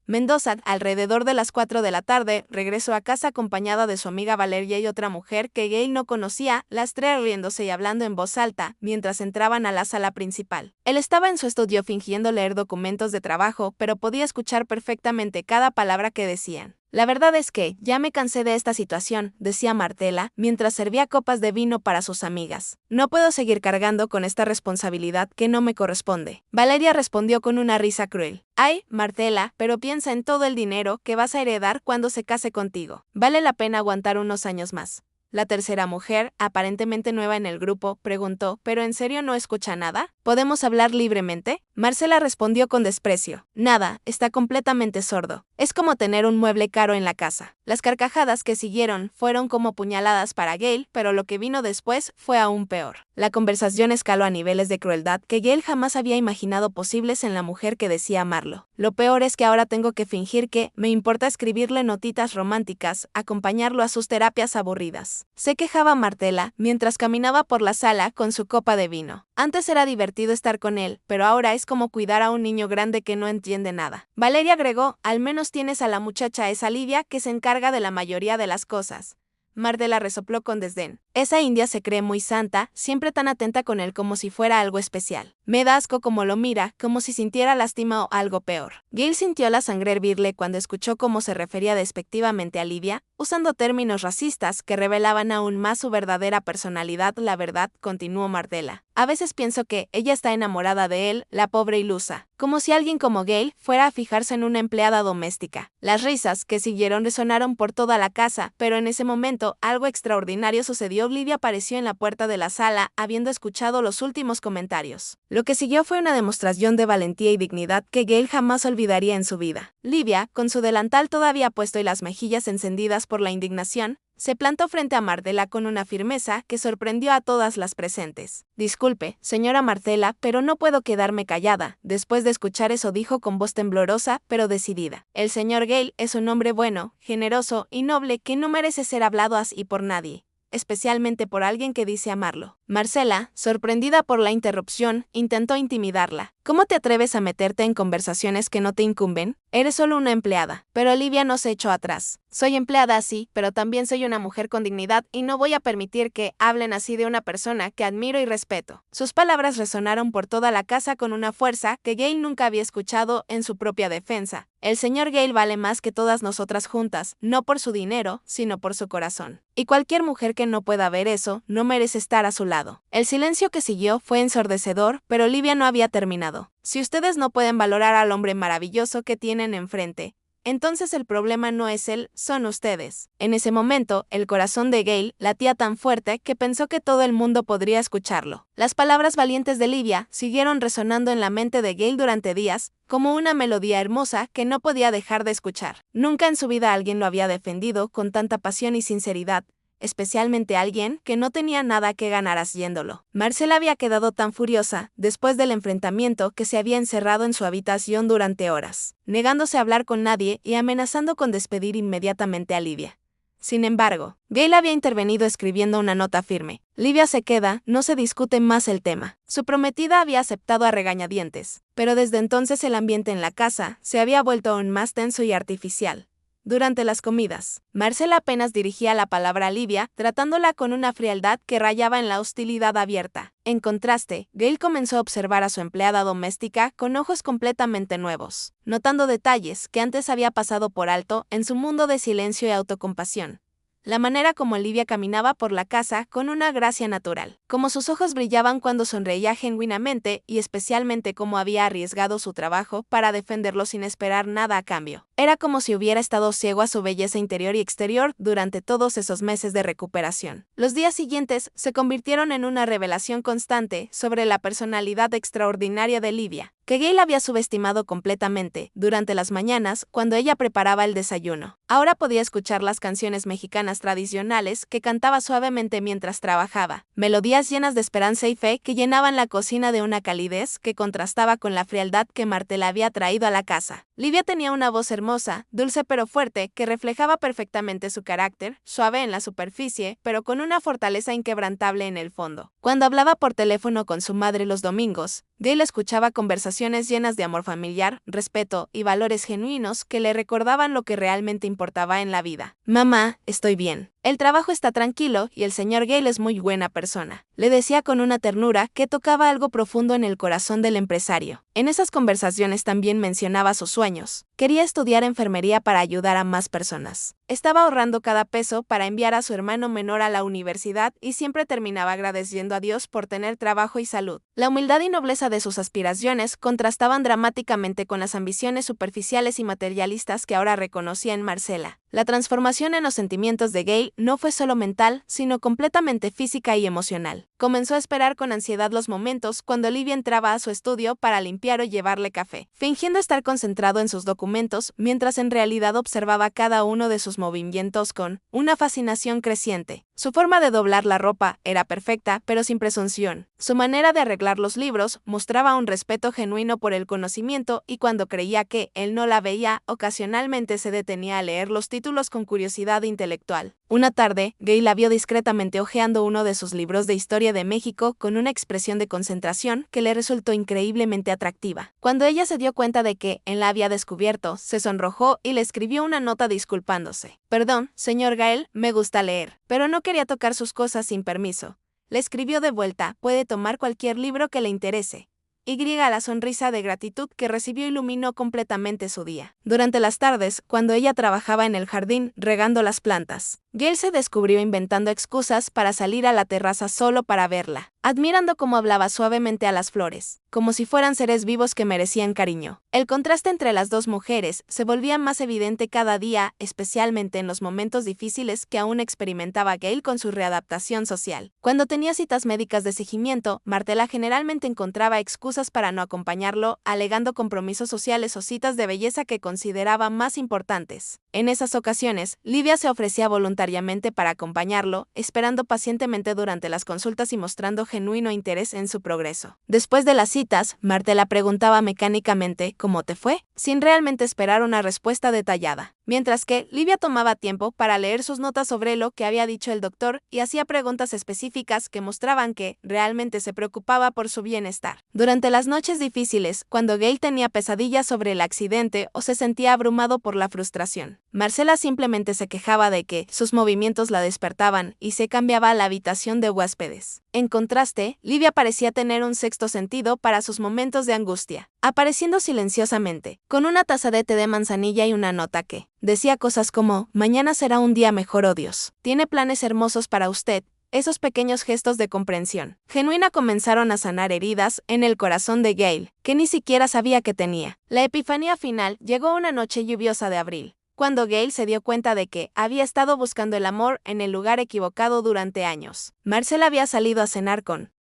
Mendoza, alrededor de las 4 de la tarde, regresó a casa acompañada de su amiga Valeria y otra mujer que Gail no conocía, las tres riéndose y hablando en voz alta, mientras entraban a la sala principal. Él estaba en su estudio fingiendo leer documentos de trabajo, pero podía escuchar perfectamente cada palabra que decían. La verdad es que, ya me cansé de esta situación, decía Martela, mientras servía copas de vino para sus amigas. No puedo seguir cargando con esta responsabilidad que no me corresponde. Valeria respondió con una risa cruel. Ay, Martela, pero piensa en todo el dinero que vas a heredar cuando se case contigo. Vale la pena aguantar unos años más. La tercera mujer, aparentemente nueva en el grupo, preguntó, ¿pero en serio no escucha nada? ¿Podemos hablar libremente? Marcela respondió con desprecio. Nada, está completamente sordo. Es como tener un mueble caro en la casa. Las carcajadas que siguieron fueron como puñaladas para Gail, pero lo que vino después fue aún peor. La conversación escaló a niveles de crueldad que Gail jamás había imaginado posibles en la mujer que decía amarlo. Lo peor es que ahora tengo que fingir que me importa escribirle notitas románticas, acompañarlo a sus terapias aburridas. Se quejaba Martela mientras caminaba por la sala con su copa de vino. Antes era divertido estar con él, pero ahora es como cuidar a un niño grande que no entiende nada. Valeria agregó, al menos tienes a la muchacha esa Livia que se encarga de la mayoría de las cosas. Martela resopló con desdén. Esa india se cree muy santa, siempre tan atenta con él como si fuera algo especial. Me da asco como lo mira, como si sintiera lástima o algo peor. Gail sintió la sangre hervirle cuando escuchó cómo se refería despectivamente a Livia, usando términos racistas que revelaban aún más su verdadera personalidad. La verdad, continuó Martela. A veces pienso que ella está enamorada de él, la pobre ilusa. Como si alguien como Gail fuera a fijarse en una empleada doméstica. Las risas que siguieron resonaron por toda la casa, pero en ese momento algo extraordinario sucedió. Livia apareció en la puerta de la sala, habiendo escuchado los últimos comentarios. Lo que siguió fue una demostración de valentía y dignidad que Gail jamás olvidaría en su vida. Livia, con su delantal todavía puesto y las mejillas encendidas por la indignación, se plantó frente a Martela con una firmeza que sorprendió a todas las presentes. Disculpe, señora Martela, pero no puedo quedarme callada. Después de escuchar eso dijo con voz temblorosa, pero decidida. El señor Gail es un hombre bueno, generoso y noble que no merece ser hablado así por nadie, especialmente por alguien que dice amarlo. Marcela, sorprendida por la interrupción, intentó intimidarla. ¿Cómo te atreves a meterte en conversaciones que no te incumben? Eres solo una empleada. Pero Livia no se echó atrás. Soy empleada, sí, pero también soy una mujer con dignidad y no voy a permitir que hablen así de una persona que admiro y respeto. Sus palabras resonaron por toda la casa con una fuerza que Gail nunca había escuchado en su propia defensa. El señor Gail vale más que todas nosotras juntas, no por su dinero, sino por su corazón. Y cualquier mujer que no pueda ver eso, no merece estar a su lado. El silencio que siguió fue ensordecedor, pero Livia no había terminado. Si ustedes no pueden valorar al hombre maravilloso que tienen enfrente, entonces el problema no es él, son ustedes. En ese momento, el corazón de Gail latía tan fuerte que pensó que todo el mundo podría escucharlo. Las palabras valientes de Livia siguieron resonando en la mente de Gail durante días, como una melodía hermosa que no podía dejar de escuchar. Nunca en su vida alguien lo había defendido con tanta pasión y sinceridad, especialmente alguien que no tenía nada que ganar haciéndolo. Marcela había quedado tan furiosa después del enfrentamiento que se había encerrado en su habitación durante horas, negándose a hablar con nadie y amenazando con despedir inmediatamente a Livia. Sin embargo, Gail había intervenido escribiendo una nota firme. Livia se queda, no se discute más el tema. Su prometida había aceptado a regañadientes, pero desde entonces el ambiente en la casa se había vuelto aún más tenso y artificial. Durante las comidas, Marcela apenas dirigía la palabra a Livia, tratándola con una frialdad que rayaba en la hostilidad abierta. En contraste, Gail comenzó a observar a su empleada doméstica con ojos completamente nuevos, notando detalles que antes había pasado por alto en su mundo de silencio y autocompasión. La manera como Livia caminaba por la casa con una gracia natural, como sus ojos brillaban cuando sonreía genuinamente y especialmente cómo había arriesgado su trabajo para defenderlo sin esperar nada a cambio. Era como si hubiera estado ciego a su belleza interior y exterior durante todos esos meses de recuperación. Los días siguientes se convirtieron en una revelación constante sobre la personalidad extraordinaria de Livia, que Gail había subestimado completamente durante las mañanas cuando ella preparaba el desayuno. Ahora podía escuchar las canciones mexicanas tradicionales que cantaba suavemente mientras trabajaba, melodías llenas de esperanza y fe que llenaban la cocina de una calidez que contrastaba con la frialdad que Martel había traído a la casa. Livia tenía una voz hermosa, dulce pero fuerte, que reflejaba perfectamente su carácter, suave en la superficie, pero con una fortaleza inquebrantable en el fondo. Cuando hablaba por teléfono con su madre los domingos, Gail escuchaba conversaciones llenas de amor familiar, respeto y valores genuinos que le recordaban lo que realmente importaba en la vida. Mamá, estoy bien. El trabajo está tranquilo y el señor Gail es muy buena persona, le decía con una ternura que tocaba algo profundo en el corazón del empresario. En esas conversaciones también mencionaba sus sueños. Quería estudiar enfermería para ayudar a más personas. Estaba ahorrando cada peso para enviar a su hermano menor a la universidad y siempre terminaba agradeciendo a Dios por tener trabajo y salud. La humildad y nobleza de sus aspiraciones contrastaban dramáticamente con las ambiciones superficiales y materialistas que ahora reconocía en Marcela. La transformación en los sentimientos de Gail no fue solo mental, sino completamente física y emocional. Comenzó a esperar con ansiedad los momentos cuando Livia entraba a su estudio para limpiar o llevarle café, fingiendo estar concentrado en sus documentos, mientras en realidad observaba cada uno de sus movimientos con una fascinación creciente. Su forma de doblar la ropa era perfecta, pero sin presunción. Su manera de arreglar los libros mostraba un respeto genuino por el conocimiento y cuando creía que él no la veía, ocasionalmente se detenía a leer los títulos con curiosidad intelectual. Una tarde, Gail la vio discretamente hojeando uno de sus libros de historia de México con una expresión de concentración que le resultó increíblemente atractiva. Cuando ella se dio cuenta de que él la había descubierto, se sonrojó y le escribió una nota disculpándose. Perdón, señor Gail, me gusta leer, pero no quería tocar sus cosas sin permiso. Le escribió de vuelta, puede tomar cualquier libro que le interese. La sonrisa de gratitud que recibió iluminó completamente su día. Durante las tardes, cuando ella trabajaba en el jardín regando las plantas, Gail se descubrió inventando excusas para salir a la terraza solo para verla, admirando cómo hablaba suavemente a las flores, como si fueran seres vivos que merecían cariño. El contraste entre las dos mujeres se volvía más evidente cada día, especialmente en los momentos difíciles que aún experimentaba Gail con su readaptación social. Cuando tenía citas médicas de seguimiento, Martela generalmente encontraba excusas para no acompañarlo, alegando compromisos sociales o citas de belleza que consideraba más importantes. En esas ocasiones, Livia se ofrecía voluntariamente para acompañarlo, esperando pacientemente durante las consultas y mostrando genuino interés en su progreso. Después de las citas, Martela preguntaba mecánicamente ¿cómo te fue?, sin realmente esperar una respuesta detallada, mientras que Livia tomaba tiempo para leer sus notas sobre lo que había dicho el doctor y hacía preguntas específicas que mostraban que realmente se preocupaba por su bienestar. Durante las noches difíciles, cuando Gail tenía pesadillas sobre el accidente o se sentía abrumado por la frustración, Marcela simplemente se quejaba de que sus movimientos la despertaban y se cambiaba a la habitación de huéspedes. En contraste, Livia parecía tener un sexto sentido para sus momentos de angustia, apareciendo silenciosamente, con una taza de té de manzanilla y una nota que decía cosas como, mañana será un día mejor, oh Dios, tiene planes hermosos para usted. Esos pequeños gestos de comprensión genuina comenzaron a sanar heridas en el corazón de Gail, que ni siquiera sabía que tenía. La epifanía final llegó una noche lluviosa de abril, cuando Gail se dio cuenta de que había estado buscando el amor en el lugar equivocado durante años. Marcela había salido a cenar con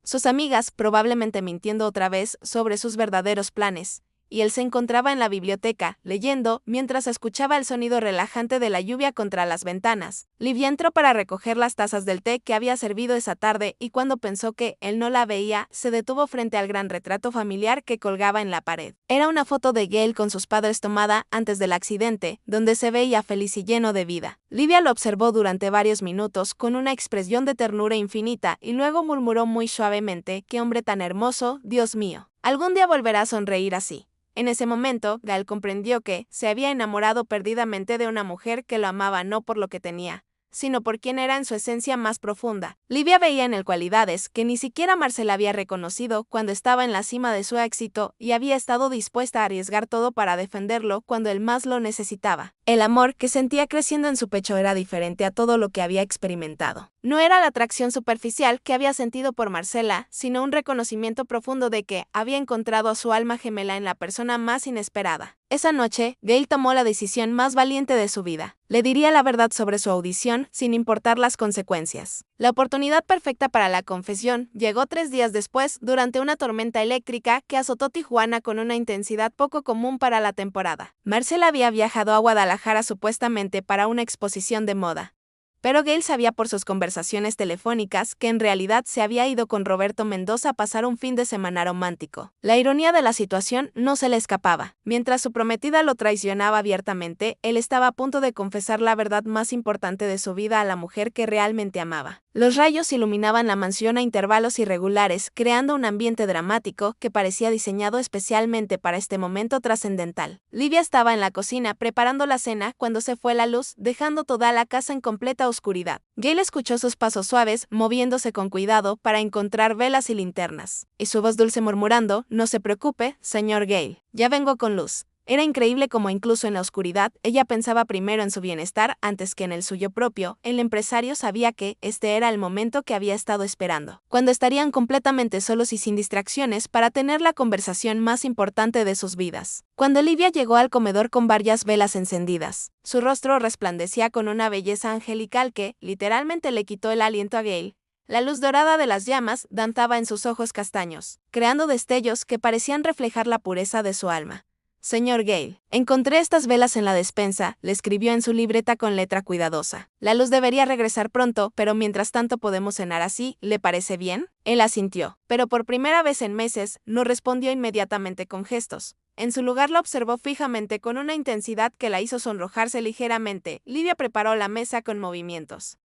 sus amigas, probablemente mintiendo otra vez sobre sus verdaderos planes, y él se encontraba en la biblioteca, leyendo, mientras escuchaba el sonido relajante de la lluvia contra las ventanas. Livia entró para recoger las tazas del té que había servido esa tarde y cuando pensó que él no la veía, se detuvo frente al gran retrato familiar que colgaba en la pared. Era una foto de Gail con sus padres tomada antes del accidente, donde se veía feliz y lleno de vida. Livia lo observó durante varios minutos con una expresión de ternura infinita y luego murmuró muy suavemente, «¡Qué hombre tan hermoso, Dios mío! Algún día volverá a sonreír así». En ese momento, Gail comprendió que se había enamorado perdidamente de una mujer que lo amaba no por lo que tenía, sino por quien era en su esencia más profunda. Livia veía en él cualidades que ni siquiera Marcela había reconocido cuando estaba en la cima de su éxito y había estado dispuesta a arriesgar todo para defenderlo cuando él más lo necesitaba. El amor que sentía creciendo en su pecho era diferente a todo lo que había experimentado. No era la atracción superficial que había sentido por Marcela, sino un reconocimiento profundo de que había encontrado a su alma gemela en la persona más inesperada. Esa noche, Gail tomó la decisión más valiente de su vida. Le diría la verdad sobre su audición, sin importar las consecuencias. La oportunidad perfecta para la confesión llegó 3 días después, durante una tormenta eléctrica que azotó Tijuana con una intensidad poco común para la temporada. Marcela había viajado a Guadalajara supuestamente para una exposición de moda. Pero Gail sabía por sus conversaciones telefónicas que en realidad se había ido con Roberto Mendoza a pasar un fin de semana romántico. La ironía de la situación no se le escapaba. Mientras su prometida lo traicionaba abiertamente, él estaba a punto de confesar la verdad más importante de su vida a la mujer que realmente amaba. Los rayos iluminaban la mansión a intervalos irregulares, creando un ambiente dramático que parecía diseñado especialmente para este momento trascendental. Livia estaba en la cocina preparando la cena cuando se fue la luz, dejando toda la casa en completa oscuridad. Gail escuchó sus pasos suaves, moviéndose con cuidado para encontrar velas y linternas, y su voz dulce murmurando: «No se preocupe, señor Gail, ya vengo con luz». Era increíble cómo incluso en la oscuridad, ella pensaba primero en su bienestar antes que en el suyo propio. El empresario sabía que este era el momento que había estado esperando, cuando estarían completamente solos y sin distracciones para tener la conversación más importante de sus vidas. Cuando Livia llegó al comedor con varias velas encendidas, su rostro resplandecía con una belleza angelical que, literalmente, le quitó el aliento a Gail. La luz dorada de las llamas danzaba en sus ojos castaños, creando destellos que parecían reflejar la pureza de su alma. «Señor Gail, encontré estas velas en la despensa», le escribió en su libreta con letra cuidadosa. «La luz debería regresar pronto, pero mientras tanto podemos cenar así, ¿le parece bien?». Él asintió, pero por primera vez en meses, no respondió inmediatamente con gestos. En su lugar la observó fijamente con una intensidad que la hizo sonrojarse ligeramente. Livia preparó la mesa con movimientos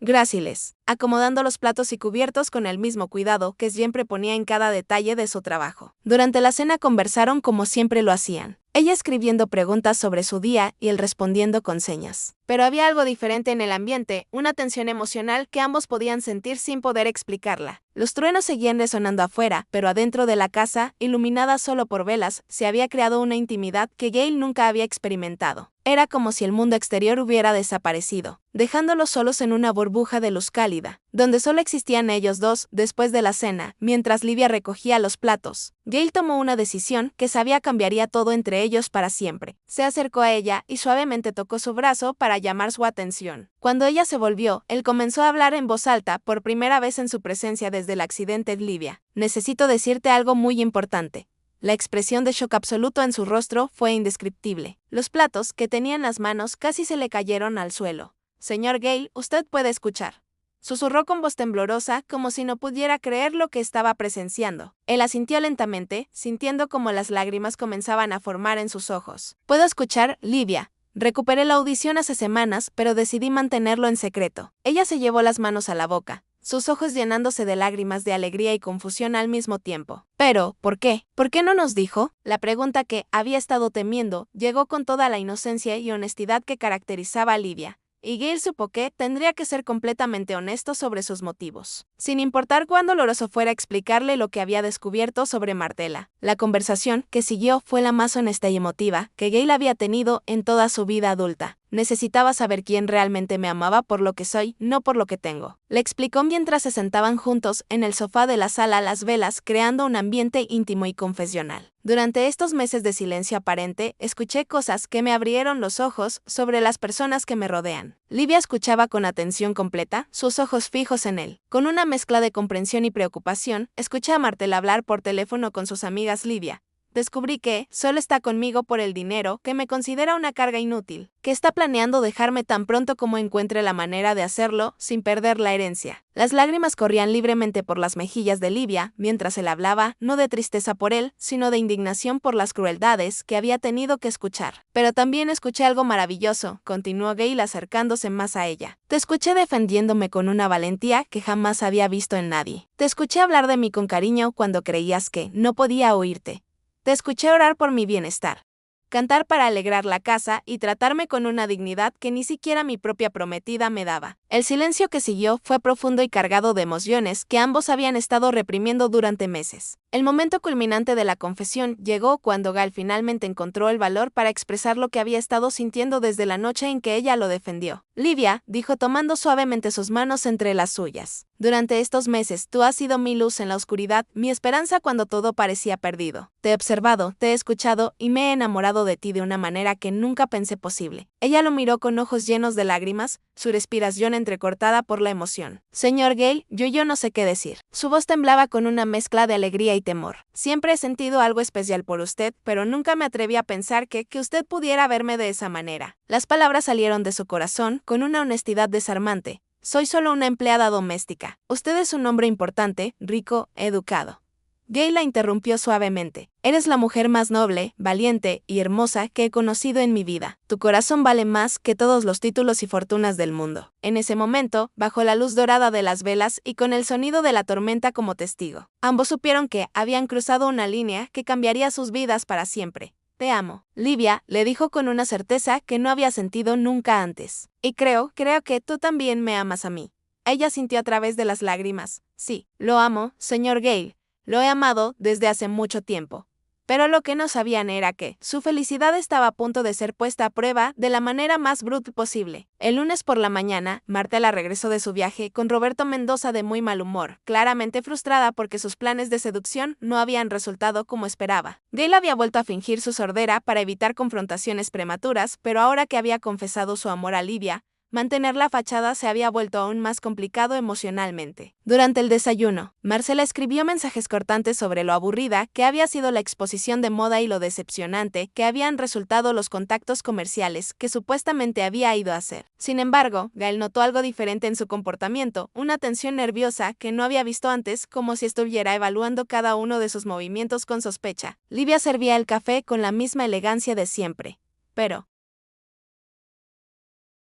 gráciles, acomodando los platos y cubiertos con el mismo cuidado que siempre ponía en cada detalle de su trabajo. Durante la cena conversaron como siempre lo hacían, ella escribiendo preguntas sobre su día y él respondiendo con señas. Pero había algo diferente en el ambiente, una tensión emocional que ambos podían sentir sin poder explicarla. Los truenos seguían resonando afuera, pero adentro de la casa, iluminada solo por velas, se había creado una intimidad que Gail nunca había experimentado. Era como si el mundo exterior hubiera desaparecido, dejándolos solos en una burbuja de luz cálida, donde solo existían ellos dos. Después de la cena, mientras Livia recogía los platos, Gail tomó una decisión que sabía cambiaría todo entre ellos para siempre. Se acercó a ella y suavemente tocó su brazo para llamar su atención. Cuando ella se volvió, él comenzó a hablar en voz alta, por primera vez en su presencia desde el accidente. «Livia, necesito decirte algo muy importante». La expresión de shock absoluto en su rostro fue indescriptible. Los platos que tenía en las manos casi se le cayeron al suelo. «Señor Gail, usted puede escuchar», susurró con voz temblorosa, como si no pudiera creer lo que estaba presenciando. Él asintió lentamente, sintiendo como las lágrimas comenzaban a formar en sus ojos. «Puedo escuchar, Livia. Recuperé la audición hace semanas, pero decidí mantenerlo en secreto». Ella se llevó las manos a la boca, sus ojos llenándose de lágrimas de alegría y confusión al mismo tiempo. «Pero, ¿por qué? ¿Por qué no nos dijo?». La pregunta que había estado temiendo llegó con toda la inocencia y honestidad que caracterizaba a Livia. Y Gail supo que tendría que ser completamente honesto sobre sus motivos, sin importar cuán doloroso fuera explicarle lo que había descubierto sobre Marcela. La conversación que siguió fue la más honesta y emotiva que Gail había tenido en toda su vida adulta. «Necesitaba saber quién realmente me amaba por lo que soy, no por lo que tengo», le explicó mientras se sentaban juntos en el sofá de la sala, las velas creando un ambiente íntimo y confesional. «Durante estos meses de silencio aparente, escuché cosas que me abrieron los ojos sobre las personas que me rodean». Livia escuchaba con atención completa, sus ojos fijos en él. Con una mezcla de comprensión y preocupación, escuché a Marcela hablar por teléfono con sus amigas. «Livia, descubrí que solo está conmigo por el dinero, que me considera una carga inútil, que está planeando dejarme tan pronto como encuentre la manera de hacerlo sin perder la herencia». Las lágrimas corrían libremente por las mejillas de Livia mientras él hablaba, no de tristeza por él, sino de indignación por las crueldades que había tenido que escuchar. «Pero también escuché algo maravilloso», continuó Gail acercándose más a ella. «Te escuché defendiéndome con una valentía que jamás había visto en nadie. Te escuché hablar de mí con cariño cuando creías que no podía oírte. Te escuché orar por mi bienestar, cantar para alegrar la casa y tratarme con una dignidad que ni siquiera mi propia prometida me daba. El silencio que siguió fue profundo y cargado de emociones que ambos habían estado reprimiendo durante meses. El momento culminante de la confesión llegó cuando Gal finalmente encontró el valor para expresar lo que había estado sintiendo desde la noche en que ella lo defendió. Livia, dijo tomando suavemente sus manos entre las suyas. Durante estos meses tú has sido mi luz en la oscuridad, mi esperanza cuando todo parecía perdido. Te he observado, te he escuchado y me he enamorado de ti de una manera que nunca pensé posible. Ella lo miró con ojos llenos de lágrimas, su respiración entrecortada por la emoción. Señor Gale, yo no sé qué decir. Su voz temblaba con una mezcla de alegría y temor. Siempre he sentido algo especial por usted, pero nunca me atreví a pensar que usted pudiera verme de esa manera. Las palabras salieron de su corazón con una honestidad desarmante. Soy solo una empleada doméstica. Usted es un hombre importante, rico, educado. Gale la interrumpió suavemente. Eres la mujer más noble, valiente y hermosa que he conocido en mi vida. Tu corazón vale más que todos los títulos y fortunas del mundo. En ese momento, bajo la luz dorada de las velas y con el sonido de la tormenta como testigo, ambos supieron que habían cruzado una línea que cambiaría sus vidas para siempre. Te amo. Livia le dijo con una certeza que no había sentido nunca antes. Y creo que tú también me amas a mí. Ella sintió a través de las lágrimas. Sí, lo amo, señor Gale. Lo he amado desde hace mucho tiempo. Pero lo que no sabían era que su felicidad estaba a punto de ser puesta a prueba de la manera más brutal posible. El lunes por la mañana, Martela regresó de su viaje con Roberto Mendoza de muy mal humor, claramente frustrada porque sus planes de seducción no habían resultado como esperaba. Gale había vuelto a fingir su sordera para evitar confrontaciones prematuras, pero ahora que había confesado su amor a Livia, mantener la fachada se había vuelto aún más complicado emocionalmente. Durante el desayuno, Marcela escribió mensajes cortantes sobre lo aburrida que había sido la exposición de moda y lo decepcionante que habían resultado los contactos comerciales que supuestamente había ido a hacer. Sin embargo, Gale notó algo diferente en su comportamiento, una tensión nerviosa que no había visto antes, como si estuviera evaluando cada uno de sus movimientos con sospecha. Livia servía el café con la misma elegancia de siempre. Pero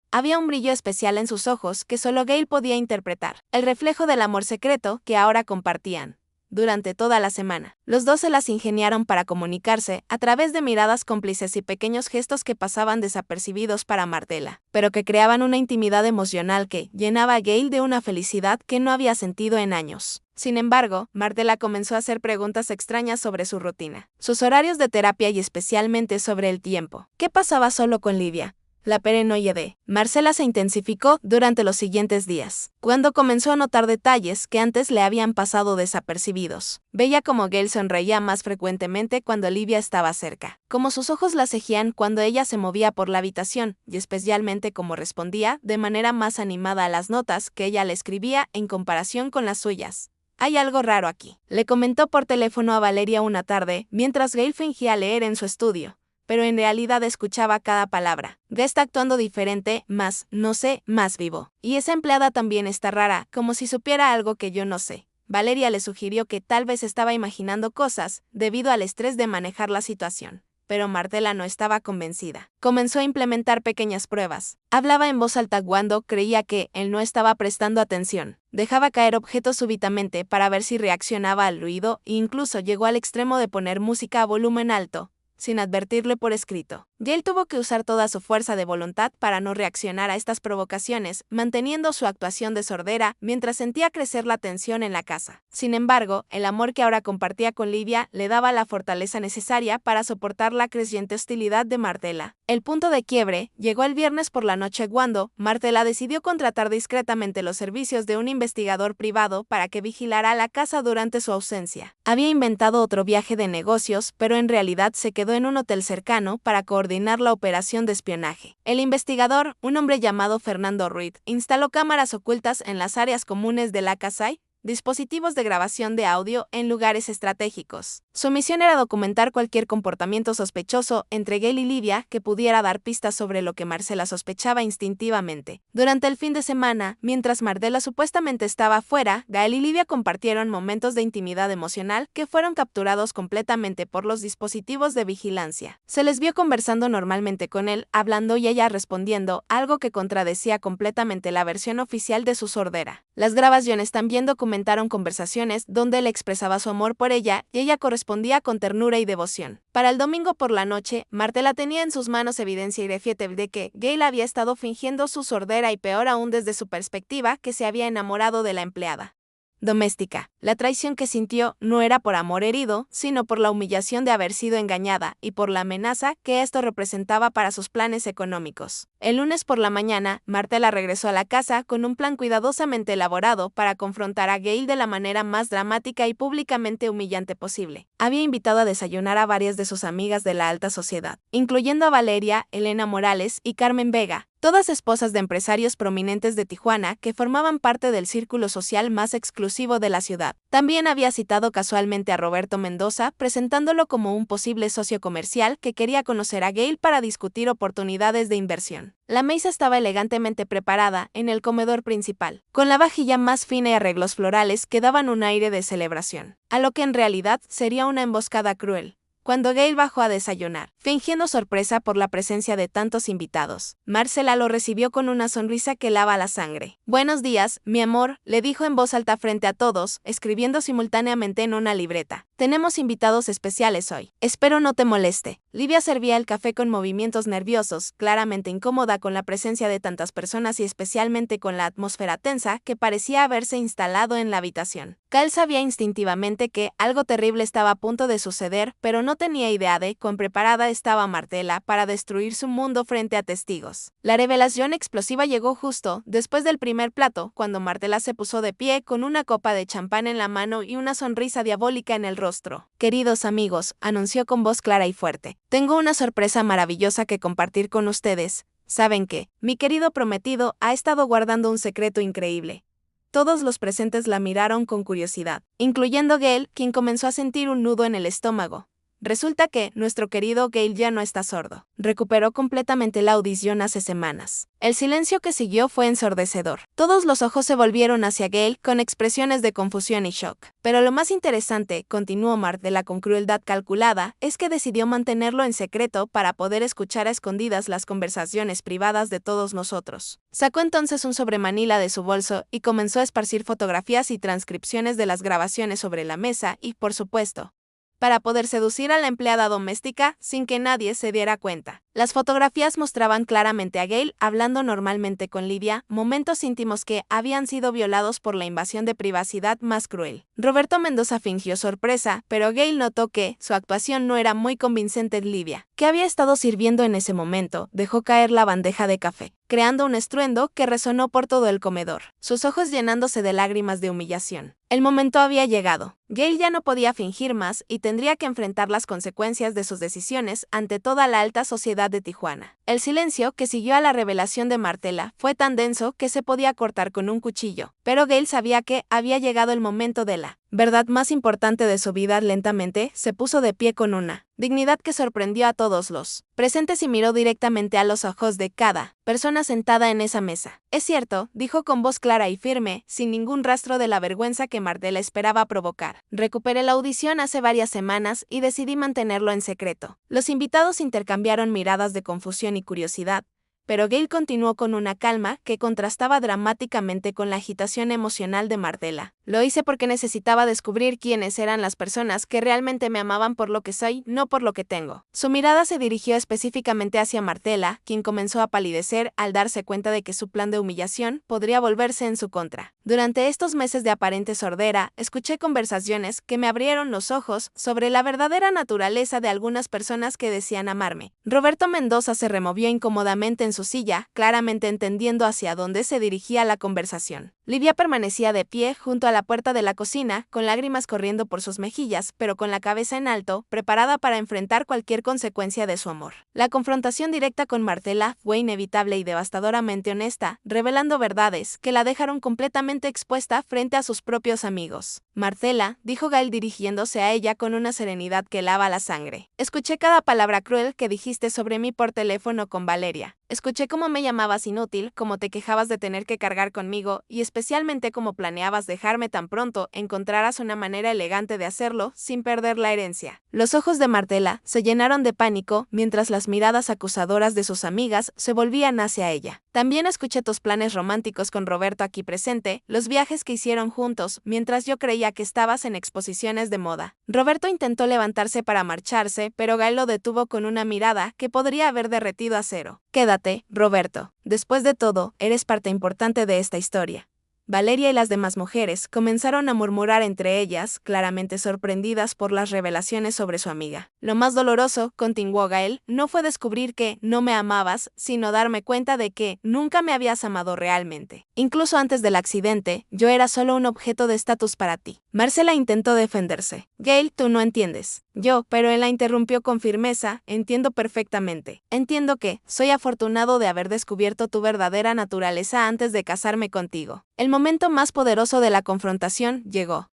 había un brillo especial en sus ojos que solo Gale podía interpretar, el reflejo del amor secreto que ahora compartían. Durante toda la semana, los dos se las ingeniaron para comunicarse a través de miradas cómplices y pequeños gestos que pasaban desapercibidos para Martela, pero que creaban una intimidad emocional que llenaba a Gale de una felicidad que no había sentido en años. Sin embargo, Martela comenzó a hacer preguntas extrañas sobre su rutina, sus horarios de terapia y especialmente sobre el tiempo. ¿Qué pasaba solo con Livia? La paranoia de Marcela se intensificó durante los siguientes días, cuando comenzó a notar detalles que antes le habían pasado desapercibidos. Veía como Gale sonreía más frecuentemente cuando Livia estaba cerca, como sus ojos la seguían cuando ella se movía por la habitación, y especialmente como respondía de manera más animada a las notas que ella le escribía en comparación con las suyas. Hay algo raro aquí, le comentó por teléfono a Valeria una tarde, mientras Gale fingía leer en su estudio, pero en realidad escuchaba cada palabra. Gale está actuando diferente, más, no sé, más vivo. Y esa empleada también está rara, como si supiera algo que yo no sé. Valeria le sugirió que tal vez estaba imaginando cosas, debido al estrés de manejar la situación. Pero Martela no estaba convencida. Comenzó a implementar pequeñas pruebas. Hablaba en voz alta cuando creía que él no estaba prestando atención. Dejaba caer objetos súbitamente para ver si reaccionaba al ruido e incluso llegó al extremo de poner música a volumen alto, sin advertirle por escrito. Gale tuvo que usar toda su fuerza de voluntad para no reaccionar a estas provocaciones, manteniendo su actuación de sordera mientras sentía crecer la tensión en la casa. Sin embargo, el amor que ahora compartía con Livia le daba la fortaleza necesaria para soportar la creciente hostilidad de Martela. El punto de quiebre llegó el viernes por la noche cuando Martela decidió contratar discretamente los servicios de un investigador privado para que vigilara la casa durante su ausencia. Había inventado otro viaje de negocios, pero en realidad se quedó en un hotel cercano para coordinar la operación de espionaje. El investigador, un hombre llamado Fernando Ruiz, instaló cámaras ocultas en las áreas comunes de la casa y dispositivos de grabación de audio en lugares estratégicos. Su misión era documentar cualquier comportamiento sospechoso entre Gale y Livia que pudiera dar pistas sobre lo que Marcela sospechaba instintivamente. Durante el fin de semana, mientras Martela supuestamente estaba fuera, Gale y Livia compartieron momentos de intimidad emocional que fueron capturados completamente por los dispositivos de vigilancia. Se les vio conversando normalmente con él, hablando y ella respondiendo, algo que contradecía completamente la versión oficial de su sordera. Las grabaciones también documentaron documentaron conversaciones donde él expresaba su amor por ella y ella correspondía con ternura y devoción. Para el domingo por la noche, Martella tenía en sus manos evidencia irrefutable de que Gale había estado fingiendo su sordera y peor aún desde su perspectiva que se había enamorado de la empleada doméstica. La traición que sintió no era por amor herido, sino por la humillación de haber sido engañada y por la amenaza que esto representaba para sus planes económicos. El lunes por la mañana, Martella regresó a la casa con un plan cuidadosamente elaborado para confrontar a Gale de la manera más dramática y públicamente humillante posible. Había invitado a desayunar a varias de sus amigas de la alta sociedad, incluyendo a Valeria, Elena Morales y Carmen Vega, todas esposas de empresarios prominentes de Tijuana que formaban parte del círculo social más exclusivo de la ciudad. También había citado casualmente a Roberto Mendoza, presentándolo como un posible socio comercial que quería conocer a Gale para discutir oportunidades de inversión. La mesa estaba elegantemente preparada en el comedor principal, con la vajilla más fina y arreglos florales que daban un aire de celebración, a lo que en realidad sería una emboscada cruel. Cuando Gale bajó a desayunar, fingiendo sorpresa por la presencia de tantos invitados, Marcela lo recibió con una sonrisa que lava la sangre. «Buenos días, mi amor», le dijo en voz alta frente a todos, escribiendo simultáneamente en una libreta. «Tenemos invitados especiales hoy. Espero no te moleste». Livia servía el café con movimientos nerviosos, claramente incómoda con la presencia de tantas personas y especialmente con la atmósfera tensa que parecía haberse instalado en la habitación. Cal sabía instintivamente que algo terrible estaba a punto de suceder, pero no tenía idea de cuán preparada estaba Martella para destruir su mundo frente a testigos. La revelación explosiva llegó justo después del primer plato, cuando Martella se puso de pie con una copa de champán en la mano y una sonrisa diabólica en el rostro. «Queridos amigos», anunció con voz clara y fuerte, «tengo una sorpresa maravillosa que compartir con ustedes. ¿Saben qué? Mi querido prometido ha estado guardando un secreto increíble». Todos los presentes la miraron con curiosidad, incluyendo Gale, quien comenzó a sentir un nudo en el estómago. Resulta que nuestro querido Gale ya no está sordo. Recuperó completamente la audición hace semanas. El silencio que siguió fue ensordecedor. Todos los ojos se volvieron hacia Gale con expresiones de confusión y shock. Pero lo más interesante, continuó Martella con crueldad calculada, es que decidió mantenerlo en secreto para poder escuchar a escondidas las conversaciones privadas de todos nosotros. Sacó entonces un sobremanila de su bolso y comenzó a esparcir fotografías y transcripciones de las grabaciones sobre la mesa y, por supuesto, para poder seducir a la empleada doméstica sin que nadie se diera cuenta. Las fotografías mostraban claramente a Gale hablando normalmente con Livia, momentos íntimos que habían sido violados por la invasión de privacidad más cruel. Roberto Mendoza fingió sorpresa, pero Gale notó que su actuación no era muy convincente en Livia, que había estado sirviendo en ese momento, dejó caer la bandeja de café, creando un estruendo que resonó por todo el comedor, sus ojos llenándose de lágrimas de humillación. El momento había llegado. Gale ya no podía fingir más y tendría que enfrentar las consecuencias de sus decisiones ante toda la alta sociedad de Tijuana. El silencio que siguió a la revelación de Martella fue tan denso que se podía cortar con un cuchillo, pero Gale sabía que había llegado el momento de la verdad más importante de su vida. Lentamente se puso de pie con una dignidad que sorprendió a todos los presentes y miró directamente a los ojos de cada persona sentada en esa mesa. «Es cierto», dijo con voz clara y firme, sin ningún rastro de la vergüenza que Martella esperaba provocar. «Recuperé la audición hace varias semanas y decidí mantenerlo en secreto». Los invitados intercambiaron miradas de confusión y curiosidad, pero Gale continuó con una calma que contrastaba dramáticamente con la agitación emocional de Martella. «Lo hice porque necesitaba descubrir quiénes eran las personas que realmente me amaban por lo que soy, no por lo que tengo». Su mirada se dirigió específicamente hacia Martella, quien comenzó a palidecer al darse cuenta de que su plan de humillación podría volverse en su contra. «Durante estos meses de aparente sordera, escuché conversaciones que me abrieron los ojos sobre la verdadera naturaleza de algunas personas que decían amarme». Roberto Mendoza se removió incómodamente en su silla, claramente entendiendo hacia dónde se dirigía la conversación. Livia permanecía de pie junto a la puerta de la cocina, con lágrimas corriendo por sus mejillas, pero con la cabeza en alto, preparada para enfrentar cualquier consecuencia de su amor. La confrontación directa con Martella fue inevitable y devastadoramente honesta, revelando verdades que la dejaron completamente expuesta frente a sus propios amigos. «Martella», dijo Gale dirigiéndose a ella con una serenidad que lava la sangre, «escuché cada palabra cruel que dijiste sobre mí por teléfono con Valeria. Escuché cómo me llamabas inútil, cómo te quejabas de tener que cargar conmigo y especialmente como planeabas dejarme tan pronto, encontrarás una manera elegante de hacerlo sin perder la herencia. Los ojos de Martela se llenaron de pánico mientras las miradas acusadoras de sus amigas se volvían hacia ella. También escuché tus planes románticos con Roberto aquí presente, los viajes que hicieron juntos, mientras yo creía que estabas en exposiciones de moda. Roberto intentó levantarse para marcharse, pero Gael lo detuvo con una mirada que podría haber derretido acero. Quédate, Roberto. Después de todo, eres parte importante de esta historia. Valeria y las demás mujeres comenzaron a murmurar entre ellas, claramente sorprendidas por las revelaciones sobre su amiga. Lo más doloroso, continuó Gael, no fue descubrir que no me amabas, sino darme cuenta de que nunca me habías amado realmente. Incluso antes del accidente, yo era solo un objeto de estatus para ti. Marcela intentó defenderse. Gael, tú no entiendes. Pero él la interrumpió con firmeza, entiendo perfectamente. Entiendo que soy afortunado de haber descubierto tu verdadera naturaleza antes de casarme contigo. El momento más poderoso de la confrontación llegó.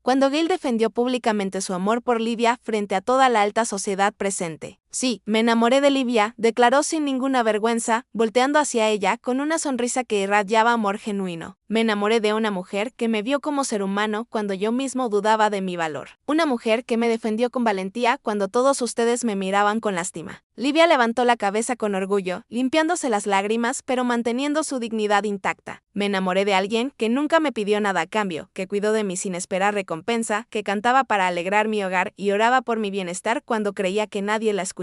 Cuando Gael defendió públicamente su amor por Livia frente a toda la alta sociedad presente. Sí, me enamoré de Livia, declaró sin ninguna vergüenza, volteando hacia ella con una sonrisa que irradiaba amor genuino. Me enamoré de una mujer que me vio como ser humano cuando yo mismo dudaba de mi valor. Una mujer que me defendió con valentía cuando todos ustedes me miraban con lástima. Livia levantó la cabeza con orgullo, limpiándose las lágrimas pero manteniendo su dignidad intacta. Me enamoré de alguien que nunca me pidió nada a cambio, que cuidó de mí sin esperar recompensa, que cantaba para alegrar mi hogar y oraba por mi bienestar cuando creía que nadie la escuchaba.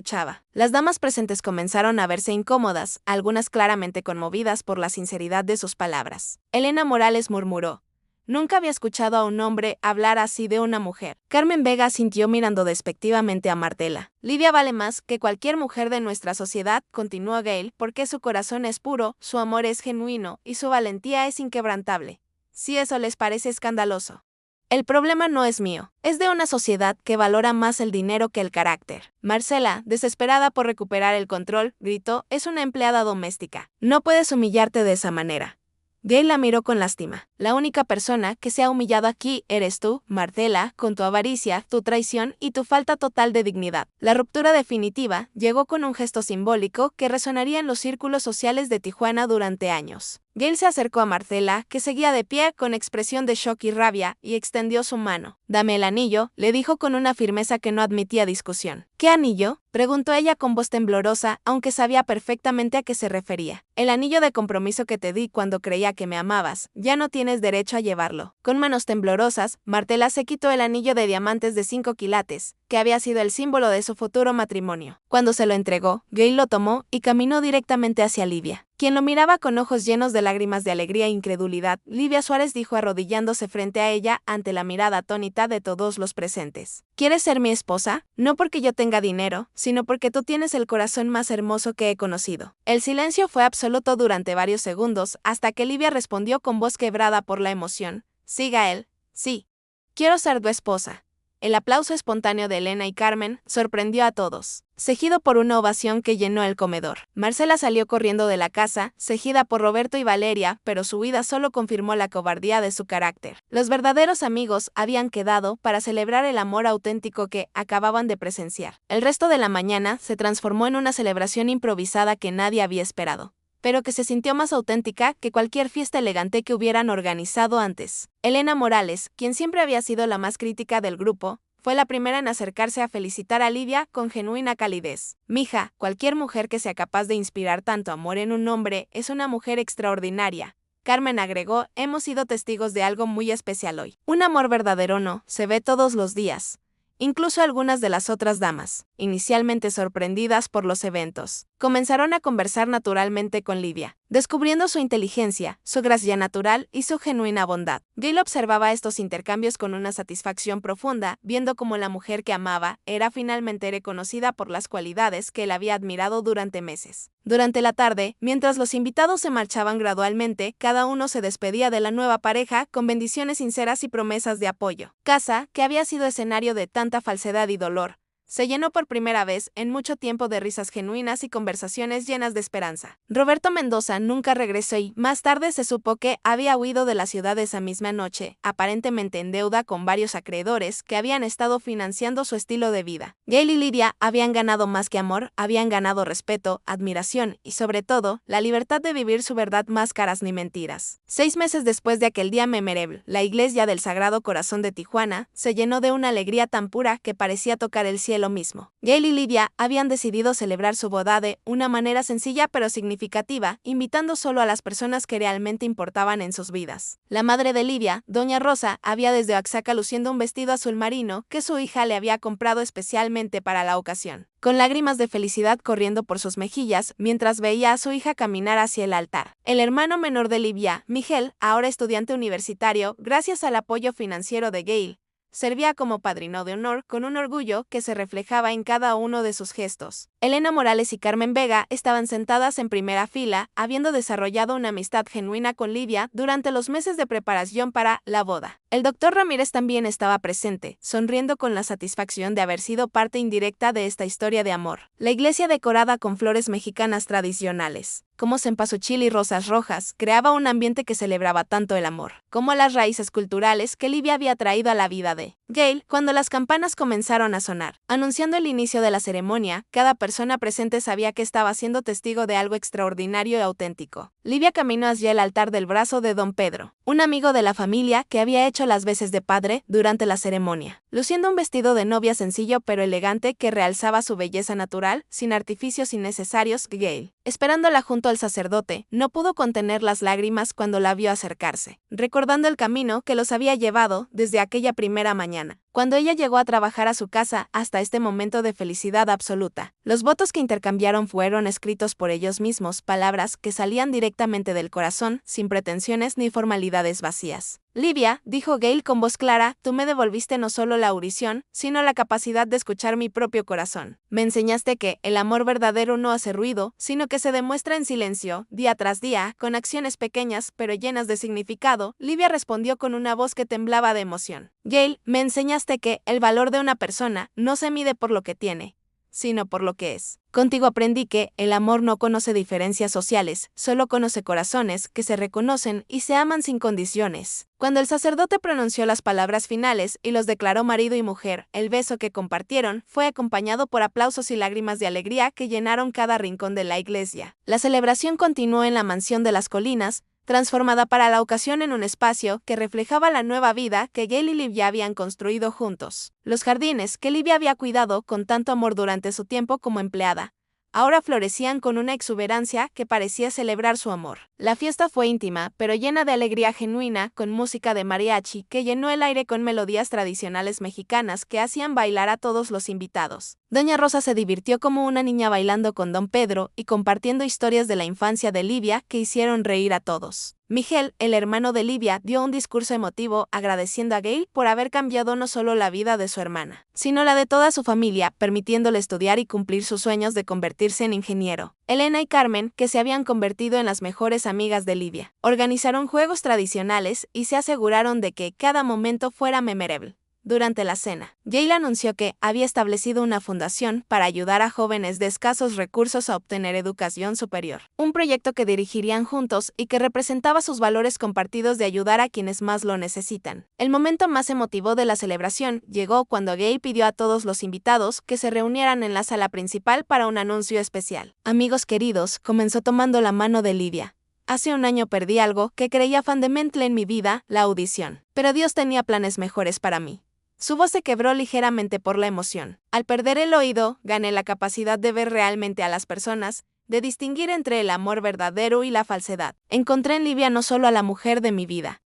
Las damas presentes comenzaron a verse incómodas, algunas claramente conmovidas por la sinceridad de sus palabras. Elena Morales murmuró: nunca había escuchado a un hombre hablar así de una mujer. Carmen Vega sintió mirando despectivamente a Martela. Livia vale más que cualquier mujer de nuestra sociedad, continuó Gael, porque su corazón es puro, su amor es genuino y su valentía es inquebrantable. Si eso les parece escandaloso. El problema no es mío, es de una sociedad que valora más el dinero que el carácter. Marcela, desesperada por recuperar el control, gritó: es una empleada doméstica. No puedes humillarte de esa manera. Gael la miró con lástima. La única persona que se ha humillado aquí eres tú, Marcela, con tu avaricia, tu traición y tu falta total de dignidad. La ruptura definitiva llegó con un gesto simbólico que resonaría en los círculos sociales de Tijuana durante años. Gael se acercó a Marcela, que seguía de pie con expresión de shock y rabia, y extendió su mano. Dame el anillo, le dijo con una firmeza que no admitía discusión. ¿Qué anillo?, preguntó ella con voz temblorosa, aunque sabía perfectamente a qué se refería. El anillo de compromiso que te di cuando creía que me amabas, ya no tienes derecho a llevarlo. Con manos temblorosas, Marcela se quitó el anillo de diamantes de 5 quilates, que había sido el símbolo de su futuro matrimonio. Cuando se lo entregó, Gael lo tomó y caminó directamente hacia Livia, quien lo miraba con ojos llenos de lágrimas de alegría e incredulidad. Livia Suárez dijo arrodillándose frente a ella ante la mirada atónita de todos los presentes. ¿Quieres ser mi esposa? No porque yo tenga dinero, sino porque tú tienes el corazón más hermoso que he conocido. El silencio fue absoluto durante varios segundos, hasta que Livia respondió con voz quebrada por la emoción: sí, Gael, sí. Quiero ser tu esposa. El aplauso espontáneo de Elena y Carmen sorprendió a todos, seguido por una ovación que llenó el comedor. Marcela salió corriendo de la casa, seguida por Roberto y Valeria, pero su huida solo confirmó la cobardía de su carácter. Los verdaderos amigos habían quedado para celebrar el amor auténtico que acababan de presenciar. El resto de la mañana se transformó en una celebración improvisada que nadie había esperado, pero que se sintió más auténtica que cualquier fiesta elegante que hubieran organizado antes. Elena Morales, quien siempre había sido la más crítica del grupo, fue la primera en acercarse a felicitar a Livia con genuina calidez. Mija, cualquier mujer que sea capaz de inspirar tanto amor en un hombre es una mujer extraordinaria. Carmen agregó: hemos sido testigos de algo muy especial hoy. Un amor verdadero no se ve todos los días. Incluso algunas de las otras damas, inicialmente sorprendidas por los eventos, comenzaron a conversar naturalmente con Livia, descubriendo su inteligencia, su gracia natural y su genuina bondad. Gael observaba estos intercambios con una satisfacción profunda, viendo cómo la mujer que amaba era finalmente reconocida por las cualidades que él había admirado durante meses. Durante la tarde, mientras los invitados se marchaban gradualmente, cada uno se despedía de la nueva pareja con bendiciones sinceras y promesas de apoyo. Casa, que había sido escenario de tanta falsedad y dolor, se llenó por primera vez en mucho tiempo de risas genuinas y conversaciones llenas de esperanza. Roberto Mendoza nunca regresó y, más tarde se supo que había huido de la ciudad esa misma noche, aparentemente en deuda con varios acreedores que habían estado financiando su estilo de vida. Gail y Lidia habían ganado más que amor, habían ganado respeto, admiración y, sobre todo, la libertad de vivir su verdad más caras ni mentiras. 6 meses después de aquel día memorable, la iglesia del Sagrado Corazón de Tijuana se llenó de una alegría tan pura que parecía tocar el cielo mismo. Gail y Lidia habían decidido celebrar su boda de una manera sencilla pero significativa, invitando solo a las personas que realmente importaban en sus vidas. La madre de Lidia, doña Rosa, había desde Oaxaca luciendo un vestido azul marino que su hija le había comprado especialmente para la ocasión, con lágrimas de felicidad corriendo por sus mejillas mientras veía a su hija caminar hacia el altar. El hermano menor de Lidia, Miguel, ahora estudiante universitario, gracias al apoyo financiero de Gail, servía como padrino de honor con un orgullo que se reflejaba en cada uno de sus gestos. Elena Morales y Carmen Vega estaban sentadas en primera fila, habiendo desarrollado una amistad genuina con Lidia durante los meses de preparación para la boda. El doctor Ramírez también estaba presente, sonriendo con la satisfacción de haber sido parte indirecta de esta historia de amor. La iglesia decorada con flores mexicanas tradicionales, como cempasúchil y rosas rojas, creaba un ambiente que celebraba tanto el amor, como las raíces culturales que Lidia había traído a la vida de Gail. Cuando las campanas comenzaron a sonar, anunciando el inicio de la ceremonia, cada persona presente sabía que estaba siendo testigo de algo extraordinario y auténtico. Lidia caminó hacia el altar del brazo de don Pedro, un amigo de la familia que había hecho las veces de padre durante la ceremonia, luciendo un vestido de novia sencillo pero elegante que realzaba su belleza natural, sin artificios innecesarios. Gail, esperándola junto al sacerdote, no pudo contener las lágrimas cuando la vio acercarse, recordando el camino que los había llevado desde aquella primera mañana, cuando ella llegó a trabajar a su casa, hasta este momento de felicidad absoluta. Los votos que intercambiaron fueron escritos por ellos mismos, palabras que salían directamente del corazón, sin pretensiones ni formalidades vacías. Lidia, dijo Gail con voz clara, tú me devolviste no solo la audición, sino la capacidad de escuchar mi propio corazón. Me enseñaste que el amor verdadero no hace ruido, sino que se demuestra en silencio, día tras día, con acciones pequeñas pero llenas de significado. Lidia respondió con una voz que temblaba de emoción. Gail, me enseñaste que el valor de una persona no se mide por lo que tiene, sino por lo que es. Contigo aprendí que el amor no conoce diferencias sociales, solo conoce corazones que se reconocen y se aman sin condiciones. Cuando el sacerdote pronunció las palabras finales y los declaró marido y mujer, el beso que compartieron fue acompañado por aplausos y lágrimas de alegría que llenaron cada rincón de la iglesia. La celebración continuó en la mansión de las colinas, transformada para la ocasión en un espacio que reflejaba la nueva vida que Gail y Lidia habían construido juntos. Los jardines que Lidia había cuidado con tanto amor durante su tiempo como empleada, ahora florecían con una exuberancia que parecía celebrar su amor. La fiesta fue íntima, pero llena de alegría genuina, con música de mariachi que llenó el aire con melodías tradicionales mexicanas que hacían bailar a todos los invitados. Doña Rosa se divirtió como una niña bailando con don Pedro y compartiendo historias de la infancia de Lidia que hicieron reír a todos. Miguel, el hermano de Lidia, dio un discurso emotivo agradeciendo a Gail por haber cambiado no solo la vida de su hermana, sino la de toda su familia, permitiéndole estudiar y cumplir sus sueños de convertirse en ingeniero. Elena y Carmen, que se habían convertido en las mejores amigas de Lidia, organizaron juegos tradicionales y se aseguraron de que cada momento fuera memorable. Durante la cena, Gail anunció que había establecido una fundación para ayudar a jóvenes de escasos recursos a obtener educación superior, un proyecto que dirigirían juntos y que representaba sus valores compartidos de ayudar a quienes más lo necesitan. El momento más emotivo de la celebración llegó cuando Gail pidió a todos los invitados que se reunieran en la sala principal para un anuncio especial. Amigos queridos, comenzó tomando la mano de Lidia. Hace un año perdí algo que creía fundamental en mi vida, la audición. Pero Dios tenía planes mejores para mí. Su voz se quebró ligeramente por la emoción. Al perder el oído, gané la capacidad de ver realmente a las personas, de distinguir entre el amor verdadero y la falsedad. Encontré en Lidia no solo a la mujer de mi vida,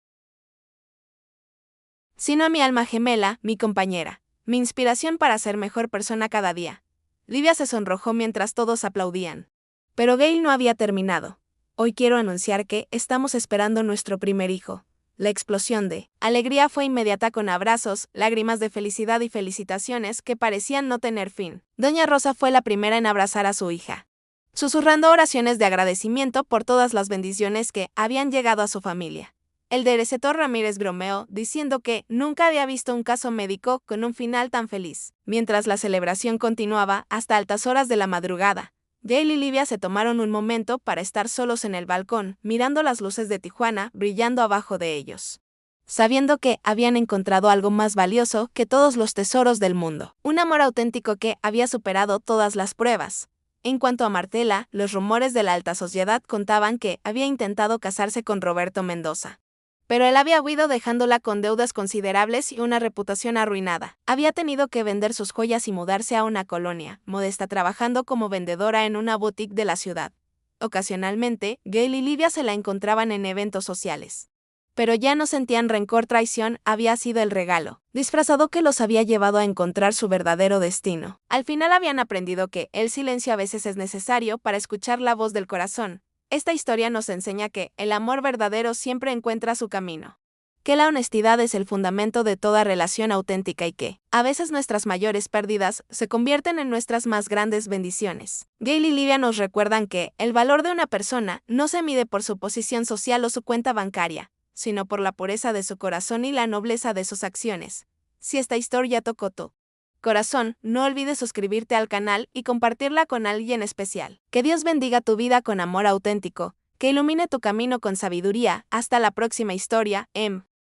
sino a mi alma gemela, mi compañera, mi inspiración para ser mejor persona cada día. Lidia se sonrojó mientras todos aplaudían. Pero Gail no había terminado. Hoy quiero anunciar que estamos esperando nuestro primer hijo. La explosión de alegría fue inmediata con abrazos, lágrimas de felicidad y felicitaciones que parecían no tener fin. Doña Rosa fue la primera en abrazar a su hija, susurrando oraciones de agradecimiento por todas las bendiciones que habían llegado a su familia. El director Ramírez bromeó, diciendo que nunca había visto un caso médico con un final tan feliz. Mientras la celebración continuaba hasta altas horas de la madrugada, Gail y Livia se tomaron un momento para estar solos en el balcón, mirando las luces de Tijuana brillando abajo de ellos, sabiendo que habían encontrado algo más valioso que todos los tesoros del mundo. Un amor auténtico que había superado todas las pruebas. En cuanto a Martela, los rumores de la alta sociedad contaban que había intentado casarse con Roberto Mendoza. Pero él había huido dejándola con deudas considerables y una reputación arruinada. Había tenido que vender sus joyas y mudarse a una colonia modesta, trabajando como vendedora en una boutique de la ciudad. Ocasionalmente, Gail y Livia se la encontraban en eventos sociales. Pero ya no sentían rencor, traición había sido el regalo disfrazado que los había llevado a encontrar su verdadero destino. Al final habían aprendido que el silencio a veces es necesario para escuchar la voz del corazón. Esta historia nos enseña que el amor verdadero siempre encuentra su camino, que la honestidad es el fundamento de toda relación auténtica y que, a veces nuestras mayores pérdidas se convierten en nuestras más grandes bendiciones. Gail y Livia nos recuerdan que el valor de una persona no se mide por su posición social o su cuenta bancaria, sino por la pureza de su corazón y la nobleza de sus acciones. Si esta historia tocó tu corazón, no olvides suscribirte al canal y compartirla con alguien especial. Que Dios bendiga tu vida con amor auténtico, que ilumine tu camino con sabiduría. Hasta la próxima historia,